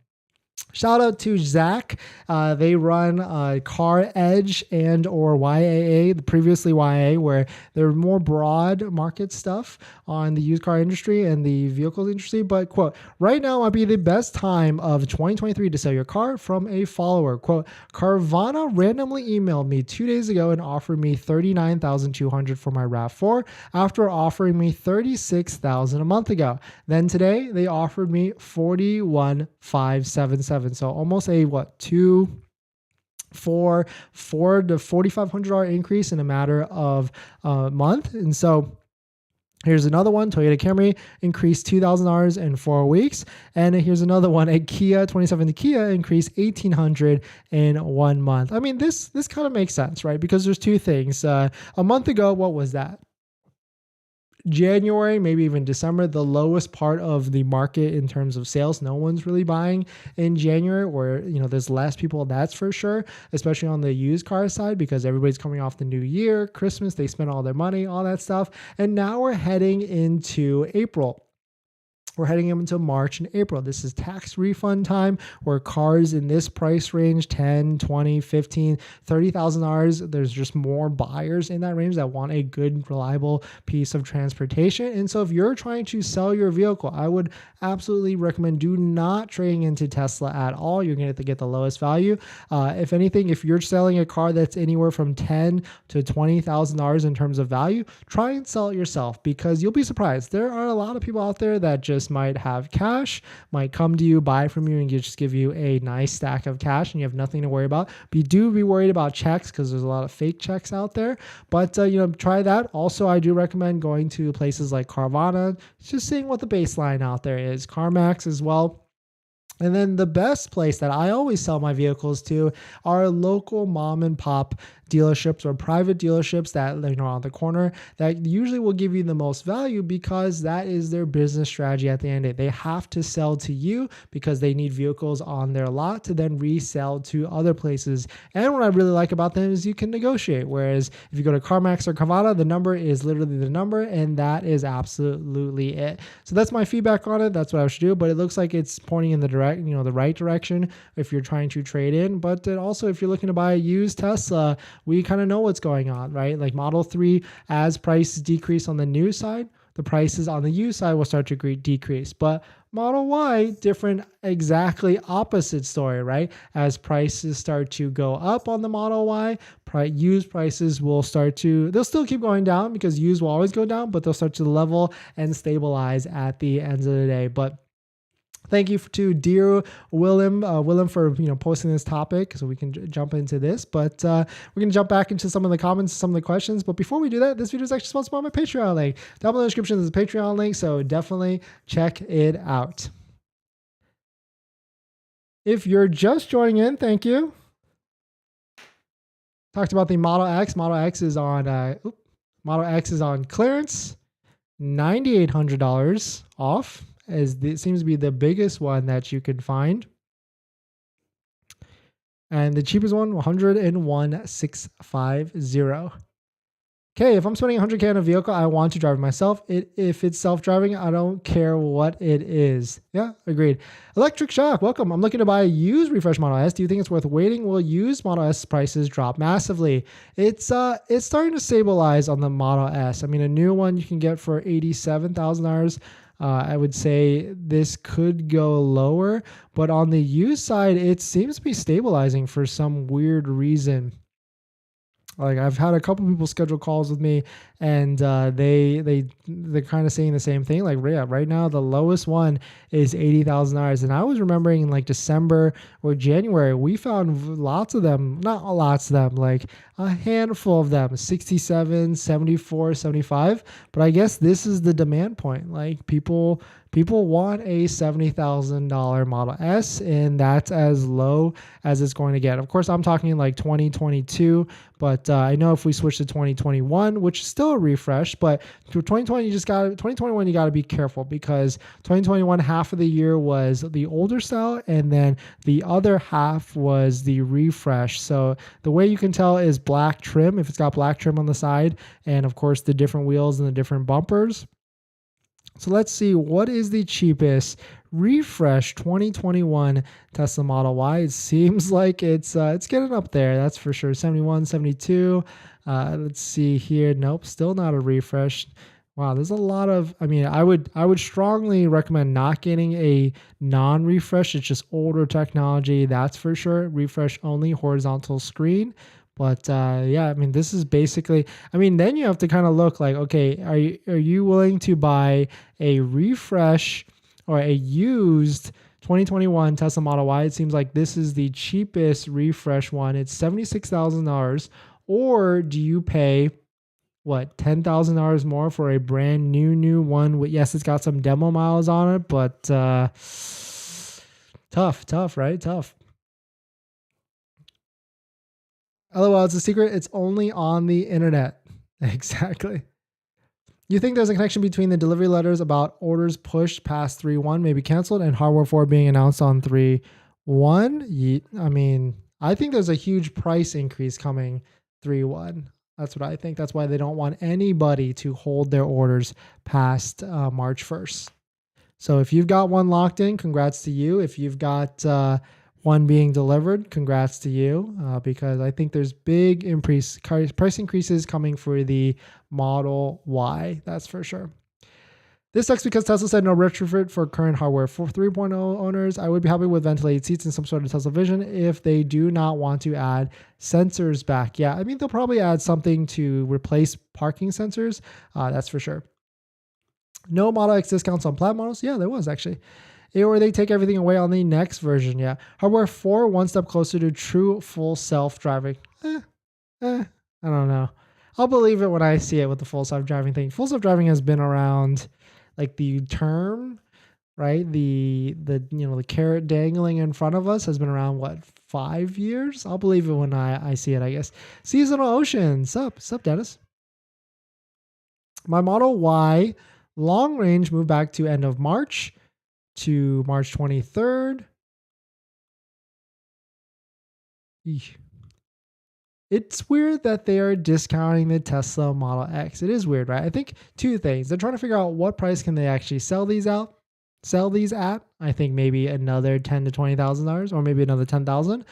Shout out to Zach. They run Car Edge and or YAA, previously YA, where they're more broad market stuff on the used car industry and the vehicle industry. But, quote, right now might be the best time of 2023 to sell your car, from a follower. Quote, Carvana randomly emailed me 2 days ago and offered me $39,200 for my RAV4 after offering me $36,000 a month ago. Then today they offered me $41,577. So almost a $400 to $4,500 increase in a matter of a month. And so here's another one. Toyota Camry increased $2,000 in 4 weeks. And here's another one. A Kia 2017 Kia increased $1,800 in 1 month. I mean, this kind of makes sense, right? Because there's two things. A month ago, what was that? January, maybe even December, the lowest part of the market in terms of sales. No one's really buying in January, or, there's less people, that's for sure, especially on the used car side, because everybody's coming off the new year, Christmas, they spend all their money, all that stuff. And now we're heading into April. We're heading into March and April. This is tax refund time, where cars in this price range, $10,000, $20,000, $15,000, $30,000, there's just more buyers in that range that want a good, reliable piece of transportation. And so if you're trying to sell your vehicle, I would absolutely recommend do not trading into Tesla at all. You're going to get the lowest value. If anything, if you're selling a car that's anywhere from $10,000 to $20,000 in terms of value, try and sell it yourself, because you'll be surprised. There are a lot of people out there that just might have cash, might come to you, buy from you, and just give you a nice stack of cash, and you have nothing to worry about. But do be worried about checks, because there's a lot of fake checks out there. But try that. Also, I do recommend going to places like Carvana, just seeing what the baseline out there is. CarMax as well. And then the best place that I always sell my vehicles to are local mom and pop dealerships or private dealerships that are on the corner, that usually will give you the most value, because that is their business strategy at the end of the day. They have to sell to you because they need vehicles on their lot to then resell to other places. And what I really like about them is you can negotiate. Whereas if you go to CarMax or Carvana, the number is literally the number, and that is absolutely it. So that's my feedback on it. That's what I should do. But it looks like it's pointing in the the right direction if you're trying to trade in. But also, if you're looking to buy a used Tesla, we kind of know what's going on, right? Like Model 3, as prices decrease on the new side, the prices on the used side will start to decrease. But Model Y, different, exactly opposite story, right? As prices start to go up on the Model Y, used prices will they'll still keep going down, because used will always go down, but they'll start to level and stabilize at the end of the day. But thank you to dear Willem for posting this topic, so we can jump into this. But we're going to jump back into some of the comments, some of the questions. But before we do that, this video is actually sponsored by my Patreon link. Down below in the description is a Patreon link, so definitely check it out. If you're just joining in, thank you. Talked about the Model X. Model X is on clearance, $9,800 off, as it seems to be the biggest one that you can find. And the cheapest one, $101,650. Okay, if I'm spending $100K on a vehicle, I want to drive it myself. If it's self-driving, I don't care what it is. Yeah, agreed. Electric Shock, welcome. I'm looking to buy a used refresh Model S. Do you think it's worth waiting? Will used Model S prices drop massively? It's starting to stabilize on the Model S. I mean, a new one you can get for $87,000. I would say this could go lower, but on the used side, it seems to be stabilizing for some weird reason. Like, I've had a couple people schedule calls with me, and they're kind of saying the same thing. Like, yeah, right now the lowest one is $80,000, and I was remembering in like December or January we found lots of them, not lots of them, like a handful of them, 67, 74, 75. But I guess this is the demand point. Like, people want a $70,000 Model S, and that's as low as it's going to get. Of course, I'm talking like 2022, but I know if we switch to 2021, which is still a refresh, but for 2020, 2021, you got to be careful, because 2021, half of the year was the older style, and then the other half was the refresh. So the way you can tell is black trim, if it's got black trim on the side, and of course the different wheels and the different bumpers. So let's see, what is the cheapest refresh 2021 Tesla Model Y? It seems like it's getting up there, that's for sure. 71, 72. Let's see here. Nope, still not a refresh. Wow, there's a lot of, I mean, I would strongly recommend not getting a non-refresh. It's just older technology, that's for sure. Refresh only, horizontal screen. But yeah, I mean, this is basically, I mean, then you have to kind of look like, okay, are you willing to buy a refresh or a used 2021 Tesla Model Y? It seems like this is the cheapest refresh one. It's $76,000. Or do you pay what, $10,000 more for a brand new one? Yes, it's got some demo miles on it, but tough, right? Tough. LOL, it's a secret. It's only on the internet. Exactly. You think there's a connection between the delivery letters about orders pushed past 3.1, maybe canceled, and hardware 4 being announced on 3.1? I mean, I think there's a huge price increase coming 3.1. That's what I think. That's why they don't want anybody to hold their orders past March 1st. So if you've got one locked in, congrats to you. If you've got one being delivered, congrats to you, because I think there's big price increases coming for the Model Y. That's for sure. This sucks because Tesla said no retrofit for current hardware. For 3.0 owners, I would be happy with ventilated seats and some sort of Tesla Vision if they do not want to add sensors back. Yeah, I mean, they'll probably add something to replace parking sensors. That's for sure. No Model X discounts on Plaid models. Yeah, there was actually. Or they take everything away on the next version. Yeah. Hardware 4, one step closer to true full self-driving. I don't know. I'll believe it when I see it with the full self-driving thing. Full self-driving has been around, like the term, right? The carrot dangling in front of us has been around, what, 5 years? I'll believe it when I see it, I guess. Seasonal Ocean. Sup, Dennis? My Model Y long range moved back to end of March to March 23rd. Eesh. It's weird that they are discounting the Tesla Model X. It is weird, right? I think two things. They're trying to figure out what price can they actually sell these at. I think maybe another $10,000 to $20,000 or maybe another $10,000.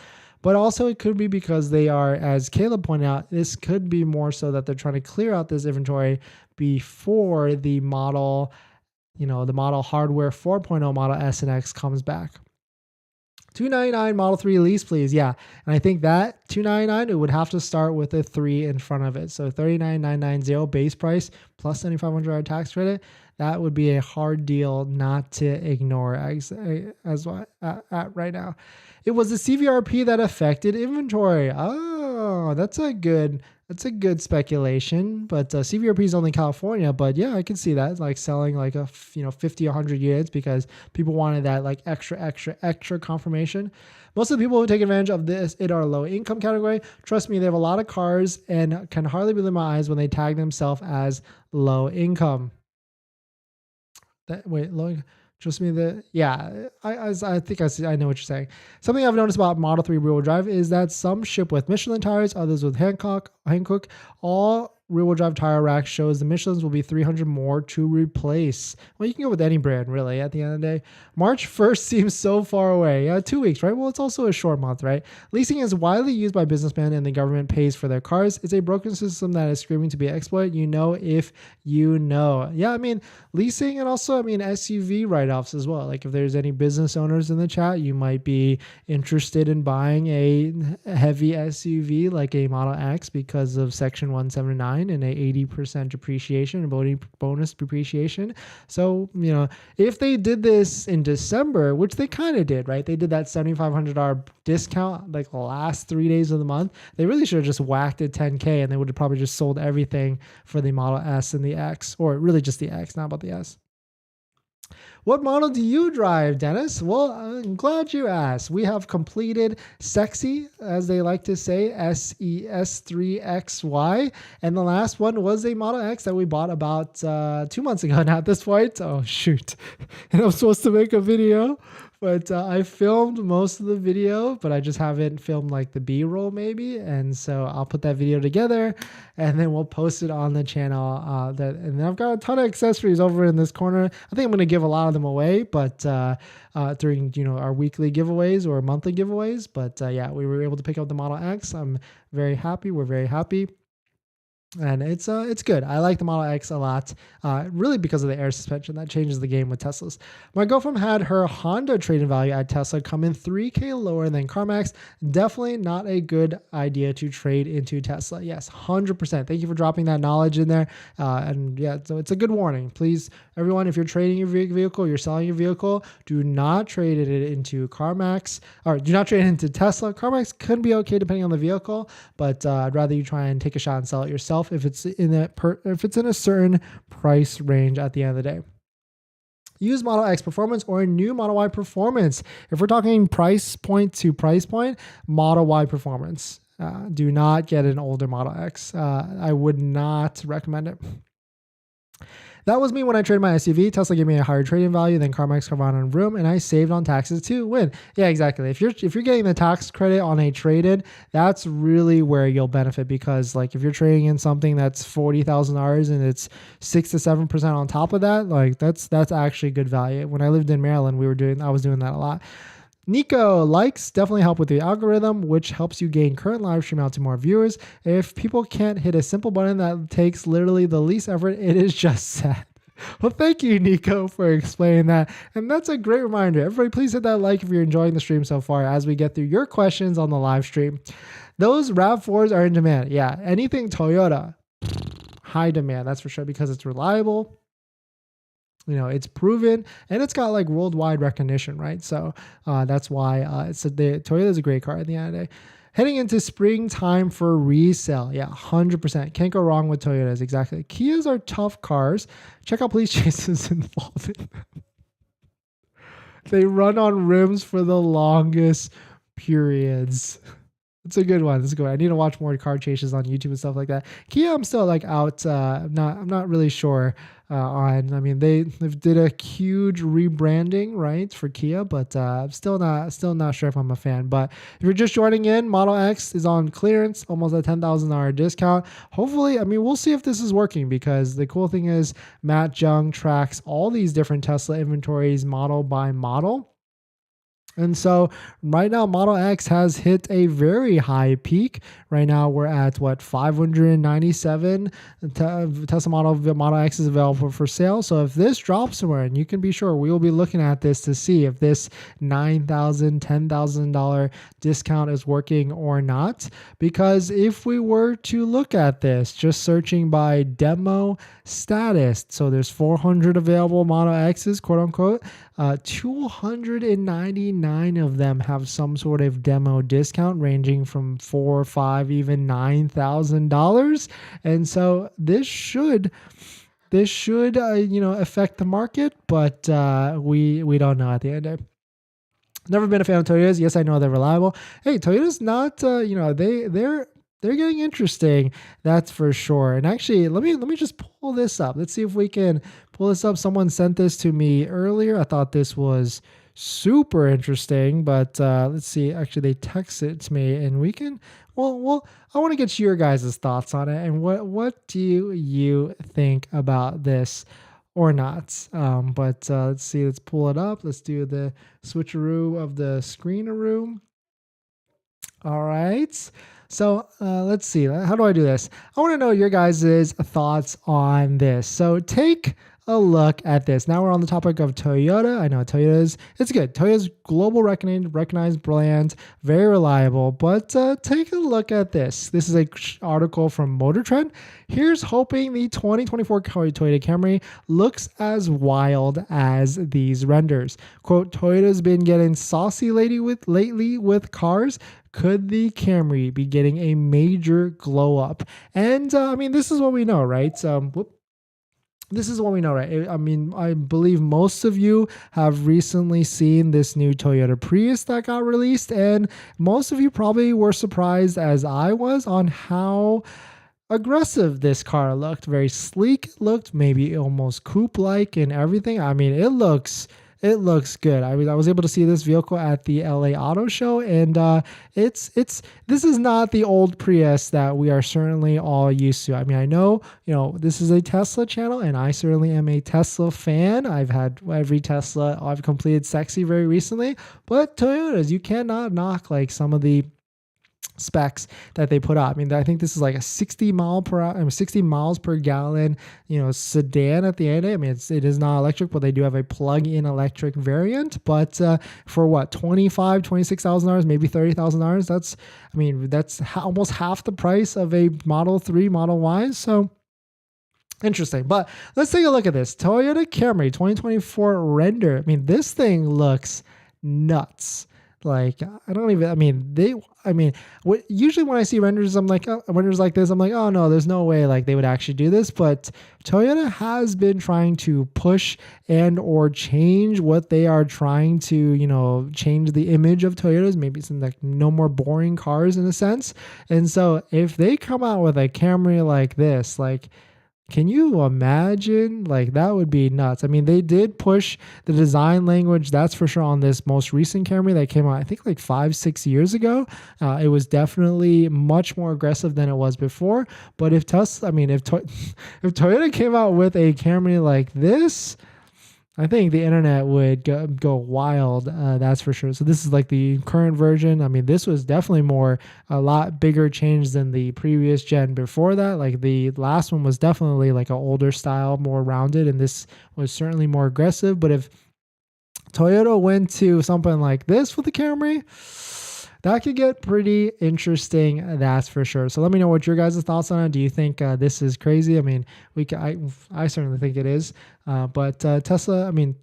But also it could be because they are, as Caleb pointed out, this could be more so that they're trying to clear out this inventory before the model, the model hardware 4.0 Model S and X comes back. $299 Model 3 lease, please. Yeah. And I think that $299, it would have to start with a 3 in front of it. So $39,990 base price plus $7,500 tax credit. That would be a hard deal not to ignore as right now. It was the CVRP that affected inventory. Oh, that's a good speculation. But CVRP is only California. But yeah, I can see that, like selling like 50, 100 units because people wanted that like extra confirmation. Most of the people who take advantage of this are low income category. Trust me, they have a lot of cars and can hardly believe my eyes when they tag themselves as low income. Trust me, I think I know what you're saying. Something I've noticed about Model 3 rear-wheel drive is that some ship with Michelin tires, others with Hankook. All rear-wheel drive tire rack shows the Michelins will be $300 more to replace. Well, you can go with any brand, really, at the end of the day. March 1st seems so far away. 2 weeks, right? Well, it's also a short month, right? Leasing is widely used by businessmen and the government pays for their cars. It's a broken system that is screaming to be exploited. If you know. Yeah, I mean, leasing and also, SUV write-offs as well. Like if there's any business owners in the chat, you might be interested in buying a heavy SUV like a Model X because of Section 179 and a 80% depreciation and bonus depreciation. So, if they did this in December, which they kind of did, right? They did that $7,500 discount like the last 3 days of the month. They really should have just whacked it $10K and they would have probably just sold everything for the Model S and the X, or really just the X, not about the S. What model do you drive, Dennis? Well, I'm glad you asked. We have completed Sexy, as they like to say, SES3XY. And the last one was a Model X that we bought about 2 months ago now at this point. Oh, shoot. And I'm supposed to make a video But I filmed most of the video, but I just haven't filmed like the B-roll maybe. And so I'll put that video together and then we'll post it on the channel. And then I've got a ton of accessories over in this corner. I think I'm going to give a lot of them away, but during, our weekly giveaways or monthly giveaways. But yeah, we were able to pick up the Model X. I'm very happy. We're very happy. And it's good. I like the Model X a lot, really because of the air suspension that changes the game with Teslas. My girlfriend had her Honda trade-in value at Tesla come in $3K lower than CarMax. Definitely not a good idea to trade into Tesla. Yes, 100%. Thank you for dropping that knowledge in there. And yeah, so it's a good warning. Please, everyone, if you're trading your vehicle, you're selling your vehicle, do not trade it into CarMax, or do not trade it into Tesla. CarMax could be okay depending on the vehicle, but I'd rather you try and take a shot and sell it yourself if it's in a certain price range at the end of the day. Use Model X performance or a new Model Y performance. If we're talking price point to price point, Model Y performance. Do not get an older Model X. I would not recommend it. That was me when I traded my SUV. Tesla gave me a higher trading value than CarMax, Carvana, and Vroom, and I saved on taxes to win. Yeah, exactly. If you're getting the tax credit on a trade-in, that's really where you'll benefit, because like if you're trading in something that's $40,000 and it's 6 to 7% on top of that, like that's actually good value. When I lived in Maryland, I was doing that a lot. Nico, likes definitely help with the algorithm, which helps you gain current live stream out to more viewers. If people can't hit a simple button that takes literally the least effort, it is just sad. Well, thank you, Nico, for explaining that. And that's a great reminder. Everybody, please hit that like if you're enjoying the stream so far as we get through your questions on the live stream. Those RAV4s are in demand. Yeah, anything Toyota, high demand, that's for sure, because it's reliable. It's proven and it's got like worldwide recognition, right? So that's why Toyota is a great car at the end of the day. Heading into springtime for resale. Yeah, 100%. Can't go wrong with Toyotas. Exactly. Kias are tough cars. Check out police chases involved in them. They run on rims for the longest periods. It's a good one. It's a good one. I need to watch more car chases on YouTube and stuff like that. Kia, I'm still like out. I'm not really sure on. I mean, they did a huge rebranding, right, for Kia, but I'm still not sure if I'm a fan. But if you're just joining in, Model X is on clearance, almost a $10,000 discount. Hopefully, I mean, we'll see if this is working, because the cool thing is Matt Jung tracks all these different Tesla inventories model by model. And so right now, Model X has hit a very high peak. Right now, we're at 597 Tesla Model X is available for sale. So if this drops somewhere, and you can be sure we will be looking at this to see if this $9,000, $10,000 discount is working or not. Because if we were to look at this, just searching by demo status, so there's 400 available Model X's, quote unquote. 299 of them have some sort of demo discount ranging from $4,000, $5,000, even $9,000. And so this should affect the market, but we don't know at the end of the day. Never been a fan of Toyotas. Yes, I know they're reliable. Hey, Toyota's not, they're getting interesting, that's for sure. And actually, let me just pull this up. Let's see if we can pull this up. Someone sent this to me earlier. I thought this was super interesting, but let's see. Actually, they texted it to me, and we can. Well, I want to get your guys' thoughts on it, and what do you think about this or not? But let's see. Let's pull it up. Let's do the switcheroo of the screeneroo. All right. So let's see. How do I do this? I want to know your guys' thoughts on this. So take a look at this. Now we're on the topic of Toyota. I know Toyota's, it's good. Toyota's global recognized brand, very reliable, but take a look at this. This is an article from Motor Trend. Here's hoping the 2024 Toyota Camry looks as wild as these renders. Quote, Toyota's been getting saucy lately with cars. Could the Camry be getting a major glow up? And I mean, this is what we know, right? This is what we know, right? I mean, I believe most of you have recently seen this new Toyota Prius that got released, and most of you probably were surprised, as I was, on how aggressive this car looked. Very sleek looked, maybe almost coupe-like and everything. I mean, it looks it looks good. I was able to see this vehicle at the LA Auto Show, and it's this is not the old Prius that we are certainly all used to. I mean, I know, this is a Tesla channel, and I certainly am a Tesla fan. I've had every Tesla I've completed sexy very recently, but Toyotas, you cannot knock like some of the specs that they put out. I mean, I think this is like a 60 miles per gallon, sedan at the end. I mean, it is not electric, but they do have a plug-in electric variant. But for what, $26,000, maybe $30,000? That's almost half the price of a Model 3, Model Y. So interesting. But let's take a look at this Toyota Camry 2024 render. I mean, this thing looks nuts. Like, usually when I see renders, I'm like, renders like this, I'm like, oh no, there's no way like they would actually do this. But Toyota has been trying to push and or change what they are trying to, change the image of Toyotas. Maybe some like no more boring cars in a sense. And so if they come out with a Camry like this, like, can you imagine? Like, that would be nuts. I mean, they did push the design language, that's for sure, on this most recent Camry that came out, I think like 5-6 years ago. It was definitely much more aggressive than it was before. But if if Toyota came out with a Camry like this, I think the internet would go wild, that's for sure. So this is like the current version. I mean, this was definitely a lot bigger change than the previous gen before that. Like the last one was definitely like an older style, more rounded, and this was certainly more aggressive. But if Toyota went to something like this with the Camry, that could get pretty interesting, that's for sure. So let me know what your guys' thoughts on it. Do you think this is crazy? I mean, I certainly think it is. But Tesla, I mean,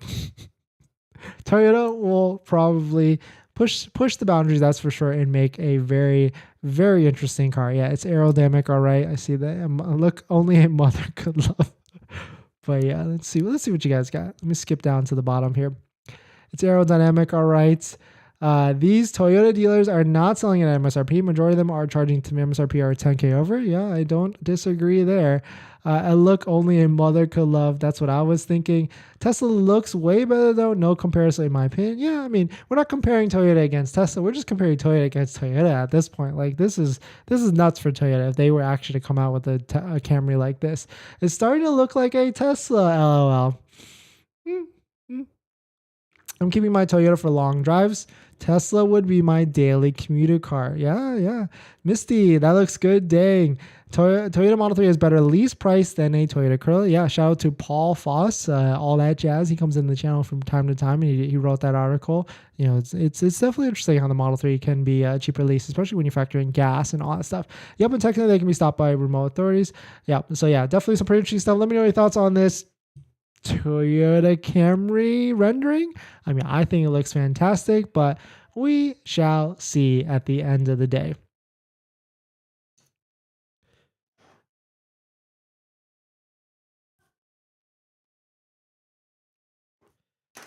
Toyota will probably push the boundaries, that's for sure, and make a very, very interesting car. Yeah, it's aerodynamic, all right. I see that. Look, only a mother could love. But yeah, let's see what you guys got. Let me skip down to the bottom here. It's aerodynamic, all right. These Toyota dealers are not selling at MSRP. Majority of them are charging to MSRP or $10K over. Yeah, I don't disagree there. A look only a mother could love. That's what I was thinking. Tesla looks way better though. No comparison in my opinion. Yeah, I mean, we're not comparing Toyota against Tesla. We're just comparing Toyota against Toyota at this point. Like this is nuts for Toyota if they were actually to come out with a Camry like this. It's starting to look like a Tesla, LOL. I'm keeping my Toyota for long drives. Tesla would be my daily commuter car. Yeah. Misty, that looks good. Dang. Toyota Model 3 is better lease price than a Toyota Corolla. Yeah, shout out to Paul Foss, all that jazz. He comes in the channel from time to time, and he wrote that article. It's definitely interesting how the Model 3 can be a cheaper lease, especially when you factor in gas and all that stuff. Yep, and technically they can be stopped by remote authorities. Yeah, so yeah, definitely some pretty interesting stuff. Let me know your thoughts on this Toyota Camry rendering. I mean, I think it looks fantastic, but we shall see at the end of the day.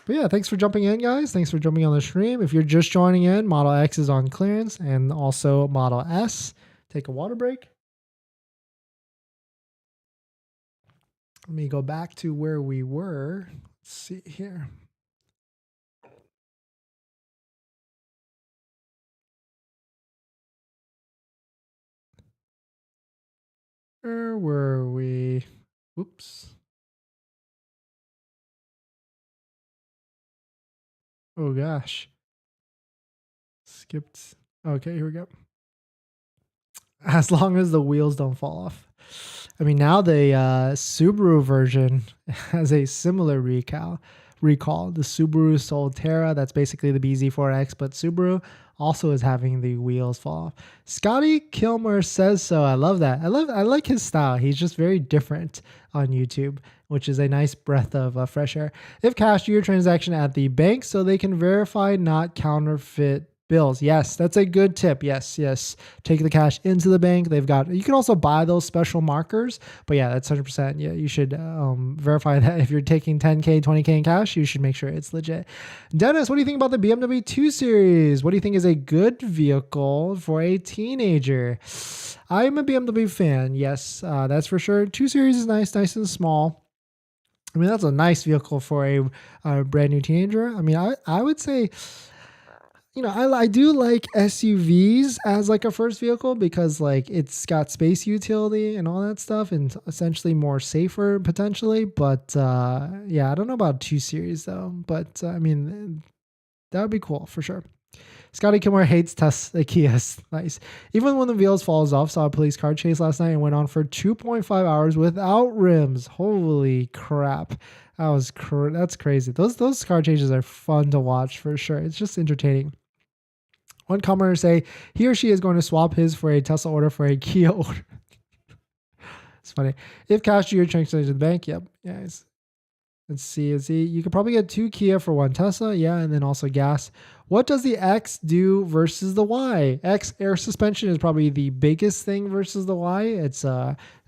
But yeah, thanks for jumping in, guys. Thanks for jumping on the stream. If you're just joining in, Model X is on clearance, and also Model S. Take a water break. Let me go back to where we were. Let's see here. Where were we? Oops. Oh gosh. Skipped. Okay, here we go. As long as the wheels don't fall off. I mean, now the Subaru version has a similar recall. The Subaru Solterra, that's basically the BZ4X, but Subaru also is having the wheels fall off. Scotty Kilmer says so. I love that. I like his style. He's just very different on YouTube, which is a nice breath of fresh air. They've cashed your transaction at the bank so they can verify not counterfeit bills. Yes, that's a good tip. Yes. Take the cash into the bank. You can also buy those special markers, but yeah, that's 100%. Yeah, you should verify that if you're taking 10K, 20K in cash, you should make sure it's legit. Dennis, what do you think about the BMW 2 Series? What do you think is a good vehicle for a teenager? I'm a BMW fan. Yes, that's for sure. 2 Series is nice and small. I mean, that's a nice vehicle for a brand new teenager. I mean, I would say, you know, I do like SUVs as like a first vehicle because like it's got space utility and all that stuff and essentially more safer potentially. But yeah, I don't know about 2 Series though. But I mean, that would be cool for sure. Scotty Kilmore hates Tesla Kias. Nice. Even when the wheels falls off, saw a police car chase last night and went on for 2.5 hours without rims. Holy crap. That's crazy. Those car chases are fun to watch for sure. It's just entertaining. One commenter say he or she is going to swap his for a Tesla order for a Kia order. It's funny. If cash you're transferring to the bank, yep. Yes. Let's see. You could probably get 2 Kia for 1 Tesla. Yeah. And then also gas. What does the X do versus the Y? X air suspension is probably the biggest thing versus the Y. It's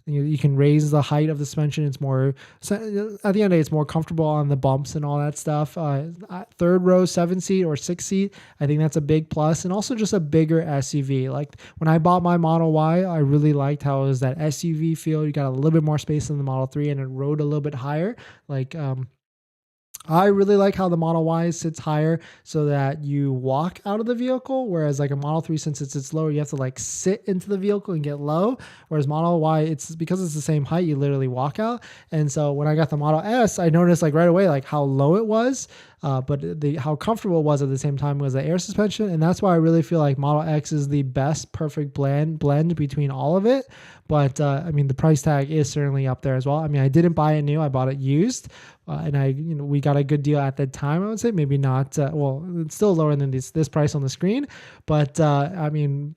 you can raise the height of the suspension. It's more, at the end of the day, it's more comfortable on the bumps and all that stuff. 3rd row, 7-seat or 6-seat, I think that's a big plus. And also just a bigger SUV. Like when I bought my Model Y, I really liked how it was that SUV feel. You got a little bit more space than the Model 3 and it rode a little bit higher. Like, I really like how the Model Y sits higher so that you walk out of the vehicle, whereas like a Model 3, since it sits lower, you have to like sit into the vehicle and get low, whereas Model Y, it's because it's the same height, you literally walk out. And so when I got the Model S, I noticed like right away like how low it was, but how comfortable it was at the same time was the air suspension. And that's why I really feel like Model X is the best perfect blend between all of it. But I mean, the price tag is certainly up there as well. I mean, I didn't buy it new, I bought it used. And we got a good deal at the time, I would say. Maybe not, well, it's still lower than this price on the screen. But I mean,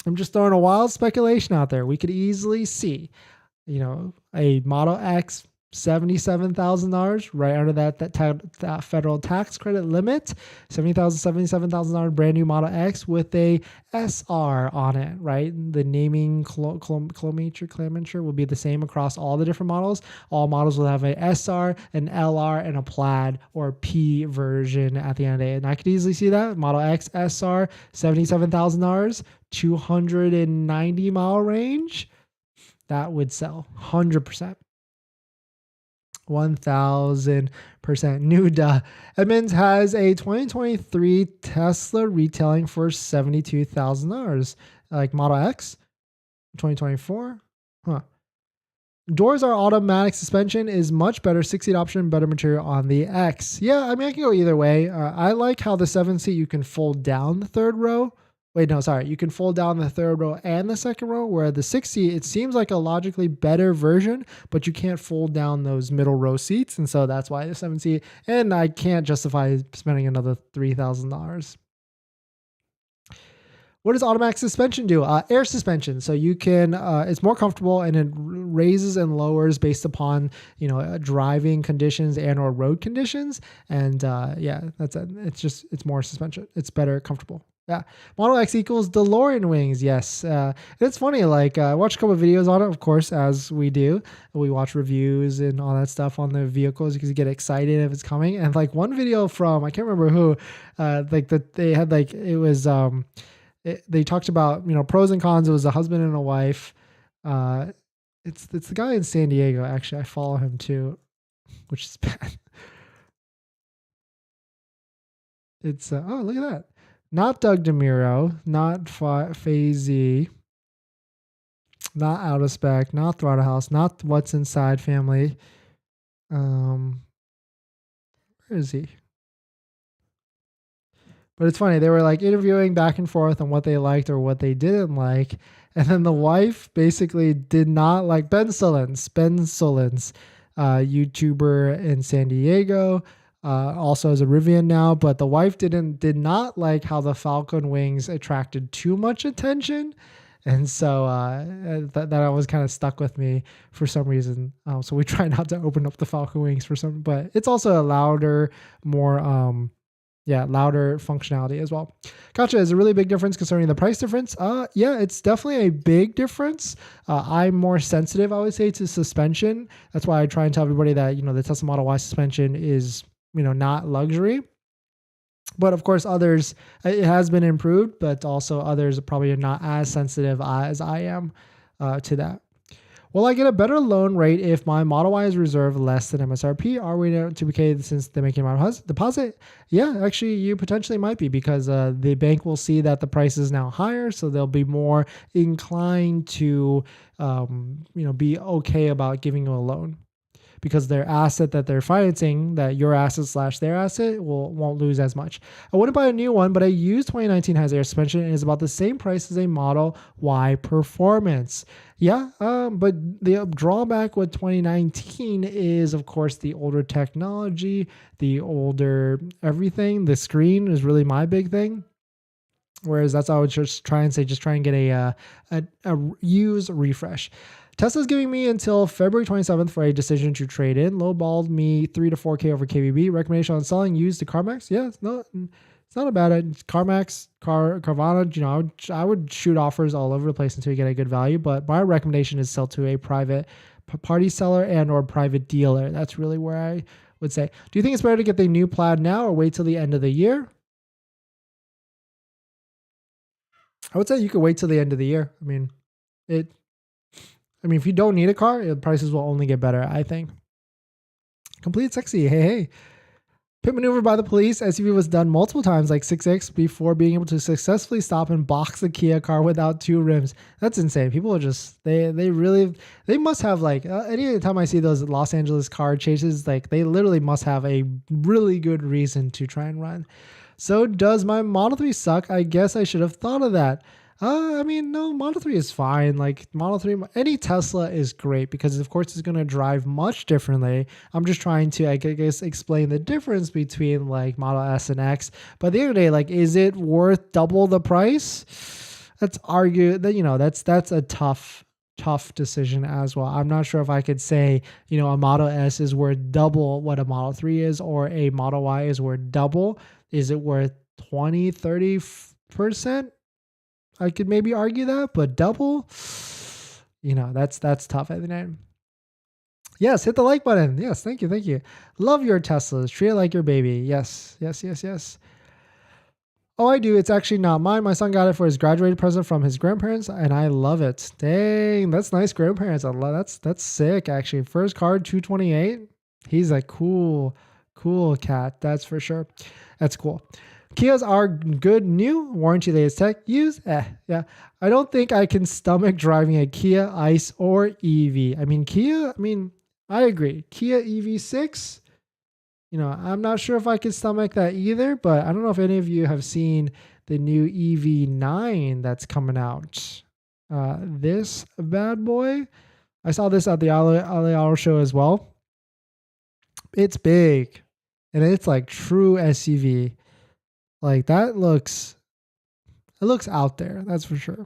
I'm just throwing a wild speculation out there. We could easily see, a Model X, $77,000 right under that federal tax credit limit. $77,000 brand new Model X with a SR on it, right? The naming clomature will be the same across all the different models. All models will have a SR, an LR, and a Plaid or P version at the end of the day. And I could easily see that Model X SR, $77,000, 290 mile range. That would sell 100%. 1,000% new. Edmunds has a 2023 Tesla retailing for $72,000. Like Model X, 2024. Doors are automatic. Suspension is much better. 6-seat option, better material on the X. Yeah, I mean, I can go either way. I like how the 7-seat you can fold down the 3rd row. Wait, no, sorry. You can fold down the 3rd row and the 2nd row, where the 6-seat, it seems like a logically better version, but you can't fold down those middle row seats. And so that's why the 7-seat, and I can't justify spending another $3,000. What does automatic suspension do? Air suspension. So you can, it's more comfortable and it raises and lowers based upon, driving conditions and or road conditions. And yeah, that's it. It's more suspension. It's better, comfortable. Yeah. Model X equals DeLorean wings. Yes. It's funny. Like I watched a couple of videos on it, of course, as we do. We watch reviews and all that stuff on the vehicles because you get excited if it's coming. And like one video from, I can't remember who, they had like, it was, they talked about, pros and cons. It was a husband and a wife. It's the guy in San Diego. Actually, I follow him too, which is bad. It's, oh, look at that. Not Doug DeMuro, not Fazy, not Out of Spec, not Throttle House, not What's Inside Family. Where is he? But it's funny. They were like interviewing back and forth on what they liked or what they didn't like. And then the wife basically did not like Ben Sullins, YouTuber in San Diego. Also has a Rivian now, but the wife did not like how the Falcon wings attracted too much attention. And so that always kind of stuck with me for some reason. So we try not to open up the Falcon wings but it's also a louder, more, louder functionality as well. Gotcha. Is a really big difference concerning the price difference? Yeah, it's definitely a big difference. I'm more sensitive, I would say, to suspension. That's why I try and tell everybody that, the Tesla Model Y suspension is, not luxury. But of course, others, it has been improved, but also others probably are not as sensitive as I am to that. Will I get a better loan rate if my Model Y is reserved less than MSRP? Are we to be paid since they're making a deposit? Yeah, actually, you potentially might be because the bank will see that the price is now higher, so they'll be more inclined to, be okay about giving you a loan because their asset that they're financing, that your asset slash their asset, won't lose as much. I wouldn't buy a new one, but I use 2019 has air suspension and is about the same price as a Model Y Performance. Yeah, but the drawback with 2019 is, of course, the older technology, the older everything. The screen is really my big thing. Whereas that's how I would just try and say, just try and get a use refresh. Tesla's giving me until February 27th for a decision to trade in. Lowballed me 3 to 4K over KBB. Recommendation on selling used to CarMax? Yeah, it's not a bad idea. CarMax, Carvana, I would shoot offers all over the place until you get a good value. But my recommendation is sell to a private party seller and or private dealer. That's really where I would say. Do you think it's better to get the new Plaid now or wait till the end of the year? I would say you could wait till the end of the year. If you don't need a car, the prices will only get better, I think. Complete sexy. Hey. Pit maneuver by the police. SUV was done multiple times, like 6X, before being able to successfully stop and box the Kia car without 2 rims. That's insane. People are just, they must have any time I see those Los Angeles car chases, they literally must have a really good reason to try and run. So does my Model 3 suck? I guess I should have thought of that. No, Model 3 is fine. Model 3, any Tesla is great because, of course, it's going to drive much differently. I'm just trying to, I guess, explain the difference between Model S and X. But at the end of the day, is it worth double the price? Let's argue that, that's a tough decision as well. I'm not sure if I could say, a Model S is worth double what a Model 3 is, or a Model Y is worth double. Is it worth 20, 30%? I could maybe argue that, but double, that's tough at the end. Yes, hit the like button. Yes, thank you. Love your Teslas. Treat it like your baby. Yes. Oh, I do. It's actually not mine. My son got it for his graduated present from his grandparents, and I love it. Dang, that's nice, grandparents. I love that's sick. Actually, first card 228. He's a cool cat. That's for sure. That's cool. Kias are good new, warranty latest tech, use, yeah. I don't think I can stomach driving a Kia ICE or EV. I agree. Kia EV6, I'm not sure if I can stomach that either, but I don't know if any of you have seen the new EV9 that's coming out. This bad boy, I saw this at the Ali show as well. It's big, and it's like true SUV. It looks out there, that's for sure.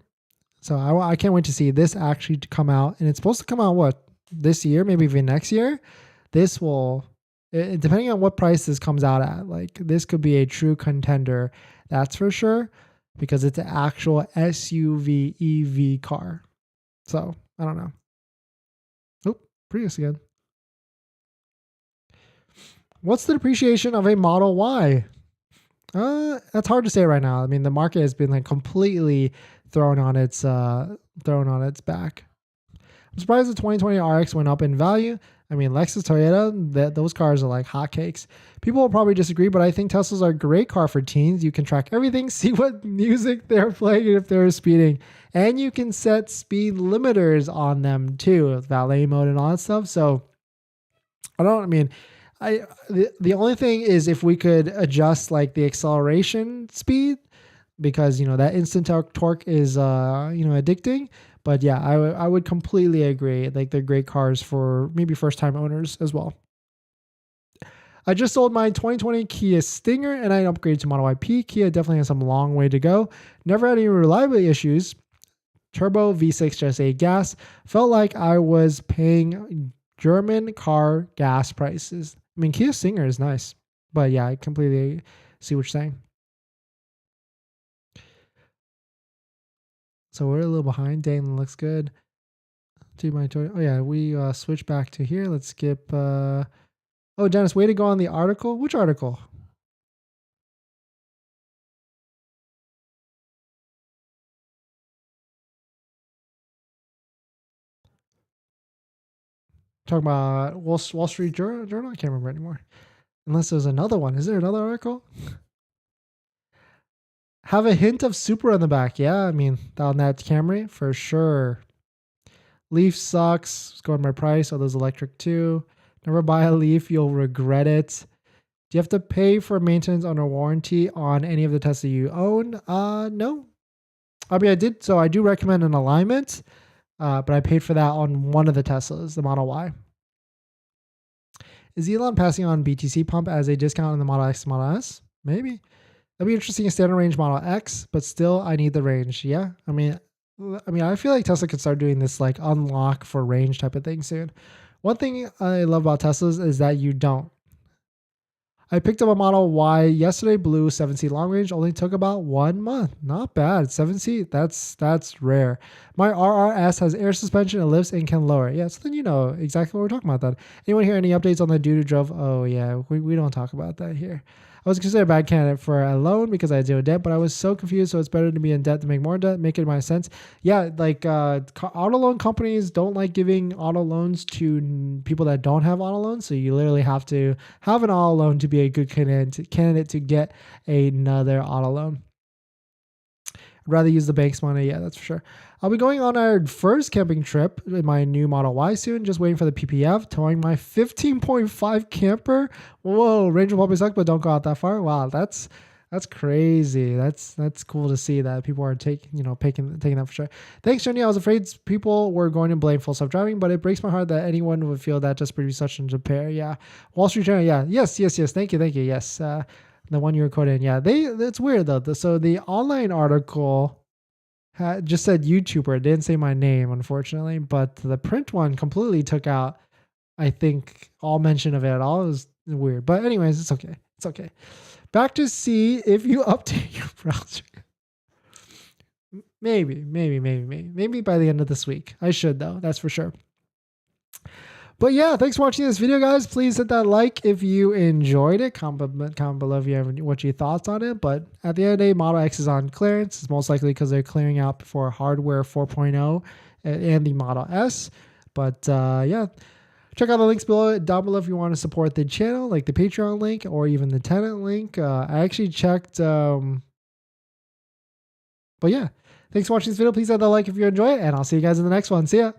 So I can't wait to see this actually to come out, and it's supposed to come out this year, maybe even next year. This will, depending on what price this comes out at, this could be a true contender, that's for sure, because it's an actual SUV EV car. So I don't know. Oh, Prius again. What's the depreciation of a Model Y? That's hard to say right now. The market has been completely thrown on its back. I'm surprised the 2020 RX went up in value. Lexus, Toyota, those cars are like hotcakes. People will probably disagree, but I think Teslas are a great car for teens. You can track everything, see what music they're playing if they're speeding, and you can set speed limiters on them too, with valet mode and all that stuff. So the only thing is if we could adjust the acceleration speed, because that instant torque is addicting. But yeah, I would completely agree. They're great cars for maybe first time owners as well. I just sold my 2020 Kia Stinger and I upgraded to Model YP. Kia definitely has some long way to go. Never had any reliability issues. Turbo V6 just a gas. Felt like I was paying German car gas prices. Kia Stinger is nice, but yeah, I completely see what you're saying. So we're a little behind. Dang, looks good. Oh yeah, we switch back to here. Let's skip. Oh, Dennis, way to go on the article. Which article? talking about Wall Street Journal. I can't remember anymore. Unless there's another one. Is there another article? Have a hint of Supra on the back. Yeah, I mean, on that Camry for sure. Leaf sucks. It's going by price. Oh, there's electric too. Never buy a Leaf. You'll regret it. Do you have to pay for maintenance on a warranty on any of the Tesla you own? No. I mean, I did. So I do recommend an alignment, but I paid for that on one of the Teslas, the Model Y. Is Elon passing on BTC pump as a discount on the Model X and Model S? Maybe. That'd be interesting. A standard range Model X, but still I need the range. Yeah. I mean, I feel like Tesla could start doing this like unlock for range type of thing soon. One thing I love about Teslas is that you don't. I picked up a Model Y yesterday, blue 7-seat long range, only took about 1 month. Not bad. 7-seat, that's rare. My RRS has air suspension, it lifts and can lower. Yeah, so then you know exactly what we're talking about then. Anyone hear any updates on the dude who drove? Oh yeah, we don't talk about that here. I was considered a bad candidate for a loan because I had zero debt, but I was so confused, so it's better to be in debt to make more debt, make it my sense. Yeah, like auto loan companies don't like giving auto loans to people that don't have auto loans, so you literally have to have an auto loan to be a good candidate to get another auto loan. I'd rather use the bank's money. Yeah, that's for sure. I'll be going on our first camping trip in my new Model Y soon. Just waiting for the PPF. Towing my 15.5 camper. Whoa, range will probably suck, but don't go out that far. Wow, that's crazy. That's cool to see that people are taking that for sure. Thanks, Jenny. I was afraid people were going to blame full self-driving, but it breaks my heart that anyone would feel that just produce such a repair. Yeah, Wall Street Journal. Yeah, yes. Thank you. Yes. The one you were quoting. Yeah, it's weird though. So the online article just said YouTuber. It didn't say my name, unfortunately, but the print one completely took out, I think, all mention of it at all. It was weird. But anyways, it's okay. It's okay. Back to see if you update your browser. Maybe by the end of this week. I should though, that's for sure. But yeah, thanks for watching this video, guys. Please hit that like if you enjoyed it. Comment below if you have what your thoughts on it. But at the end of the day, Model X is on clearance. It's most likely because they're clearing out for hardware 4.0 and the Model S. But yeah, check out the links down below if you want to support the channel, like the Patreon link or even the Tenet link. I actually checked. But yeah, thanks for watching this video. Please hit that like if you enjoy it, and I'll see you guys in the next one. See ya.